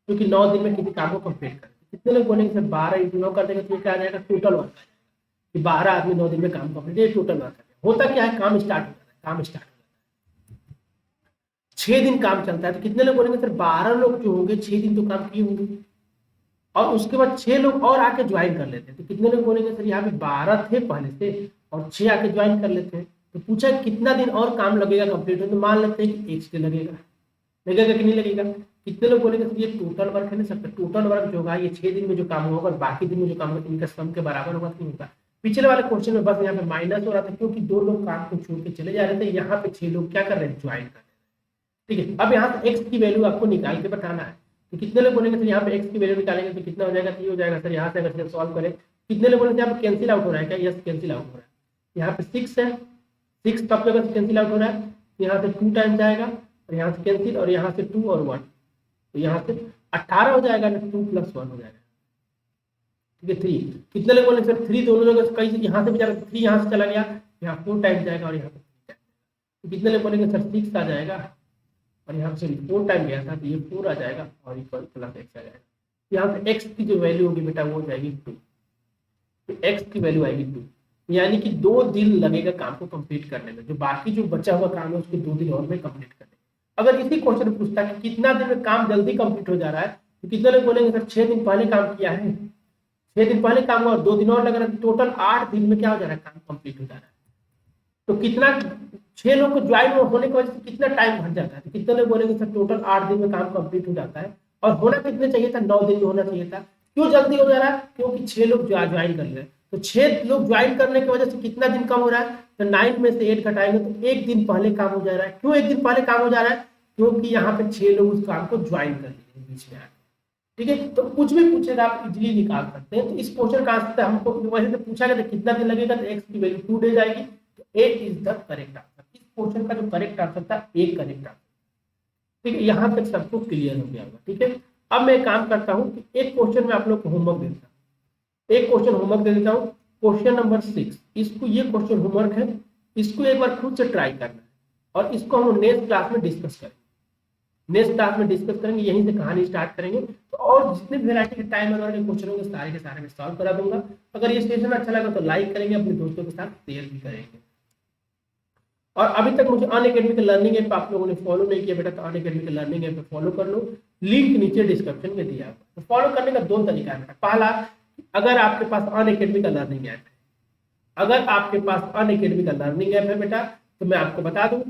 जो कि 9 दिन में किसी काम को कंप्लीट करें, कितने लोग बोलेंगे सर 12 × 9 कर देंगे तो क्या आ जाएगा, टोटल वर्क आ जाएगा कि 12 आदमी 9 दिन में काम कंप्लीट, ये टोटल वर्क है। होता क्या है, काम स्टार्ट हो जाता है, काम स्टार्ट हो जाता है, 6 दिन काम चलता है। तो कितने लोग बोलेंगे सर 12 लोग जो होंगे 6 दिन तो काम किए होंगे और उसके बाद 6 लोग और आके ज्वाइन कर लेते हैं। तो कितने लोग बोलेंगे सर यहाँ पे 12 थे पहले से और 6 आके ज्वाइन कर लेते हैं। तो पूछा कितना दिन और काम लगेगा कंप्लीट हो, तो मान लेते हैं कि 1 डे लगेगा, लगेगा कि नहीं लगेगा। कितने लोग बोलेंगे सर ये टोटल वर्क है ना सर, टोटल वर्क जो होगा ये 6 दिन में जो काम होगा और बाकी दिन में जो काम होगा इनका सम के बराबर होगा कि नहीं होगा। पिछले वाले क्वेश्चन में बस यहाँ पे माइनस हो रहा था क्योंकि 2 लोग काम को छोड़ के चले जा रहे थे, यहाँ पे 6 लोग क्या कर रहे हैं, ज्वाइन कर रहे हैं। ठीक है, अब यहाँ से एक्स की वैल्यू आपको निकाल के बताना है। तो कितने लोग बोलेंगे सर यहाँ पे एक्स की वैल्यू निकालेंगे तो कितना हो जाएगा, तो ये हो जाएगा सर यहाँ से अगर सॉल्व करें। कितने लोग बोलेंगे यहाँ पे कैंसिल आउट हो रहा है क्या, यस कैंसिल आउट हो रहा है। यहाँ पे 6 है, 6 सब जगह से कैंसिल आउट हो रहा है, यहाँ से 2 टाइम जाएगा और यहाँ से कैंसिल और यहाँ से 2 और 1, तो यहाँ से 18 हो जाएगा ना, 2 + 1 हो जाएगा। ठीक है 3, कितने लोग बोलेंगे सर 3 दोनों जगह कहीं यहाँ से भी जाएगा, 3 यहाँ से चला गया, यहाँ 4 टाइम जाएगा और यहाँ पे 3 टाइम। तो कितने लोग बोलेंगे सर 6 आ जाएगा और यहाँ से 4 टाइम गया था तो ये 4 आ जाएगा और इक्वल प्लस x आ जाएगा। यहाँ से x की जो वैल्यू होगी बेटा वो हो जाएगी 2, तो x की वैल्यू आएगी 2, यानी कि 2 दिन लगेगा काम को कंप्लीट करने में। जो बाकी जो बचा हुआ काम है उसको 2 दिन और में कंप्लीट करने। अगर इसी क्वेश्चन में पूछता है कि कितना दिन में काम जल्दी कंप्लीट हो जा रहा है तो कितने लोग बोलेंगे सर 6 दिन पहले काम किया है, 6 दिन पहले काम हुआ और 2 दिन और लग रहा है, टोटल 8 दिन में क्या हो जा रहा है, काम कंप्लीट हो जा रहा है। तो कितना 6 लोग को ज्वाइन होने की वजह से कितना टाइम भर जाता है, तो कितने लोग बोलेंगे सर टोटल 8 दिन में काम कंप्लीट हो जाता है। और होना कितने चाहिए था, 9 दिन में होना चाहिए था। क्यों जल्दी हो जा रहा है, क्योंकि 6 लोग ज्वाइन कर रहे हैं। तो 6 लोग ज्वाइन करने की वजह से कितना दिन कम हो रहा है, तो 9 में से 8 घटाएंगे तो 1 दिन पहले काम हो जा रहा है। क्यों 1 दिन पहले काम हो जा रहा है, क्योंकि यहाँ पे 6 लोग उस काम को ज्वाइन कर लिए बीच में आके। ठीक है, तो कुछ भी पूछेगा आप इजीली निकाल सकते हैं। तो इस क्वेश्चन का आंसर हमको वैसे तो पूछा गया था कितना दिन लगेगा, तो x की वैल्यू 2 डेज आएगी, तो 8 इज द करेक्ट आंसर। इस क्वेश्चन का जो करेक्ट आंसर था 1 करेक्ट आंसर। ठीक है, यहाँ तक सबको क्लियर हो गया होगा। ठीक है, अब मैं काम करता हूँ कि एक क्वेश्चन में आप लोग को होमवर्क देता हूँ, एक क्वेश्चन होमवर्क दे देता हूँ, क्वेश्चन नंबर 6। इसको, ये क्वेश्चन होमवर्क है, इसको एक बार खुद से ट्राई करना है और इसको हम नेक्स्ट क्लास में डिस्कस करेंगे। नेक्स्ट क्लास में डिस्कस करेंगे, यहीं से कहानी स्टार्ट करेंगे। तो और जितने भी वैरायटी के टाइम वगैरह के क्वेश्चन होंगे सारे के सारे मैं सॉल्व करा दूंगा। अगर ये सेशन अच्छा लगा तो लाइक करेंगे, अपने दोस्तों के साथ शेयर भी करेंगे। और अभी तक मुझे अनअकैडमी के लर्निंग ऐप आप लोगों ने फॉलो नहीं किया बेटा, तो अनअकैडमी के लर्निंग ऐप पे फॉलो कर लो, लिंक नीचे डिस्क्रिप्शन में दिया है। तो फॉलो करने का 2 तरीका है बेटा। पहला, अगर आपके पास अनअकैडमी का लर्निंग ऐप है, अगर आपके पास अनअकैडमी का लर्निंग ऐप है बेटा, तो मैं आपको बता दूं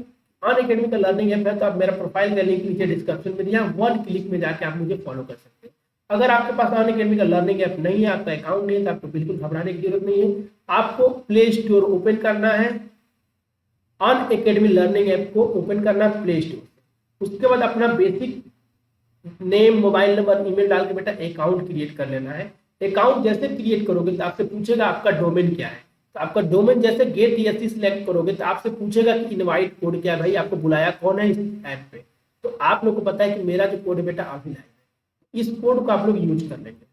अनअकैडमी का लर्निंग ऐप है तो आप मेरा प्रोफाइल का लिंक नीचे डिस्क्रिप्शन में दिया, 1 क्लिक में जाके आप मुझे फॉलो कर सकते हैं। अगर आपके पास अनअकैडमी का लर्निंग ऐप नहीं है, आपका अकाउंट नहीं है, तो आपको बिल्कुल घबराने की जरूरत नहीं है। आपको प्ले स्टोर ओपन करना है, अनअकैडमी लर्निंग ऐप को ओपन करना है प्ले स्टोर। उसके बाद अपना basic name, mobile number, email डाल के बेटा अकाउंट क्रिएट कर लेना है। अकाउंट जैसे क्रिएट करोगे तो आपसे पूछेगा आपका डोमेन क्या है, तो आपका डोमेन जैसे गेट एससी सिलेक्ट करोगे तो आपसे पूछेगा कि इनवाइट कोड क्या है, भाई आपको बुलाया कौन है इस ऐप पे। तो आप लोग को पता है कि मेरा जो कोड है बेटा अभिनय है, इस कोड को आप लोग यूज कर लेंगे।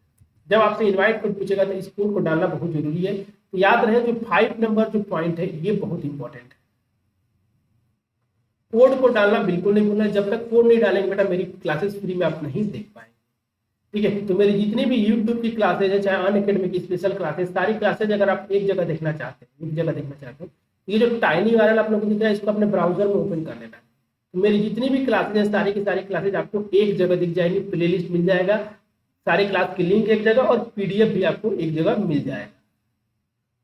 जब आपसे इनवाइट कोड पूछेगा तो इस कोड को डालना बहुत जरूरी है। तो याद रहे जो 5 नंबर जो पॉइंट है ये बहुत इंपॉर्टेंट है, कोड को डालना बिल्कुल नहीं भूलना। जब तक कोड नहीं डालेंगे बेटा मेरी क्लासेस फ्री में आप नहीं देख पाएंगे। ठीक है, तो मेरी जितनी भी यूट्यूब की क्लासेज है, चाहे अनअकैडमी की स्पेशल क्लासेज, सारी क्लासेज अगर आप एक जगह देखना चाहते हैं, एक जगह देखना चाहते हैं, ये जो टाइनी वायरल आप लोगों को दिख रहा है इसको अपने ब्राउजर में ओपन कर लेना है। तो मेरी जितनी भी क्लासेज है सारी की सारी क्लासेज आपको एक जगह दिख जाएंगी, प्लेलिस्ट मिल जाएगा, सारे क्लास की लिंक एक जगह और पीडीएफ भी आपको एक जगह मिल जाएगा।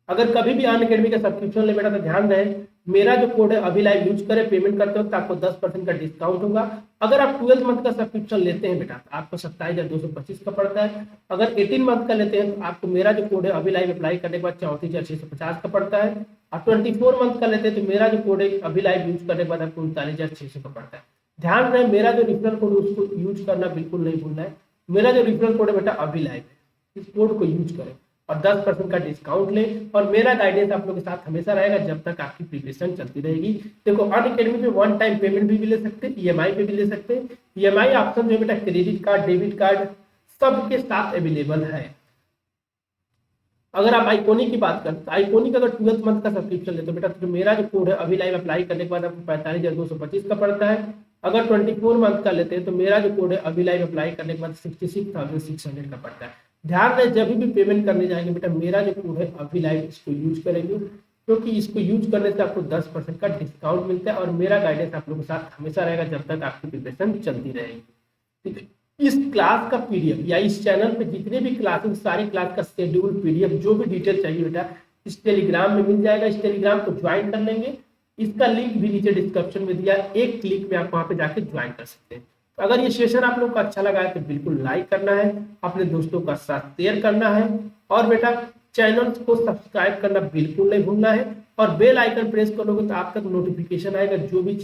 अगर कभी भी अनअकैडमी का सब्सक्रिप्शन ले बेटा तो ध्यान रहे मेरा जो कोड है अभी लाइव यूज करें, पेमेंट करते वक्त आपको 10% का डिस्काउंट होगा। अगर आप 12 मंथ का सब्सक्रिप्शन लेते हैं बेटा तो आपको 27,225 का पड़ता है। अगर 18 मंथ का लेते हैं तो आपको मेरा जो कोड है अभी लाइव अप्लाई करने के बाद 34,650 का पड़ता है। और 24 मंथ का लेते हैं तो मेरा जो कोड है अभी लाइव यूज करने के बाद आपको 39,600 का पड़ता है। ध्यान रहे मेरा जो रेफरल कोड है उसको यूज करना बिल्कुल नहीं भूलना है। मेरा जो रेफरल कोड है बेटा अभी लाइव है, इस कोड को यूज करें और 10% का डिस्काउंट लें। और मेरा गाइडेंस आप लोगों के साथ हमेशा रहेगा जब तक आपकी प्रिपरेशन चलती रहेगी। देखो अनअकैडमी पे 1 टाइम पेमेंट भी ले सकते हैं, ईएमआई पे भी ले सकते हैं। ईएमआई ऑप्शन जो बेटा क्रेडिट कार्ड, डेबिट कार्ड सबके साथ अवेलेबल है। अगर आप आइकोनिक की बात करें तो आइकोनिक अगर 12 मंथ का सब्सक्रिप्शन लेते हो बेटा तो मेरा जो कोड है अभी लाइव अप्लाई करने के बाद आपको 45,225 का पड़ता है। अगर 24 मंथ का लेते हैं तो मेरा जो कोड है अभी लाइव अप्लाई करने के बाद 66,600 का पड़ता है। ध्यान रहे जब भी पेमेंट करने जाएंगे बेटा मेरा जो कोड है अभी लाइव इसको यूज करेंगे, क्योंकि इसको यूज करने से आपको 10% का डिस्काउंट मिलता है। और मेरा गाइडेंस आप लोगों के साथ हमेशा रहेगा जब तक आपकी प्रिपरेशन चलती रहेगी। ठीक है, इस क्लास का पीडीएफ या इस चैनल पे जितने भी क्लासेस सारी क्लास का शेड्यूल पीडीएफ जो भी डिटेल चाहिए बेटा इस टेलीग्राम में मिल जाएगा। इस टेलीग्राम को ज्वाइन कर लेंगे, इसका लिंक भी नीचे डिस्क्रिप्शन में दिया, एक क्लिक में आप वहां पे जाके ज्वाइन कर सकते हैं। तो अगर ये सेशन आप लोग को अच्छा लगा है तो बिल्कुल लाइक करना है, अपने दोस्तों का साथ शेयर करना है, और बेटा चैनल को सब्सक्राइब करना बिल्कुल नहीं भूलना है, और बेल आइकन प्रेस करोगे तो आप तक नोटिफिकेशन आएगा जो भी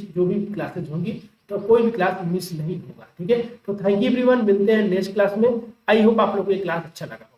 क्लासेज होंगी, तो कोई भी क्लास मिस नहीं होगा। ठीक है, तो थैंक यू एवरीवन, मिलते हैं नेक्स्ट क्लास में। आई होप आप लोग को ये क्लास अच्छा लगा।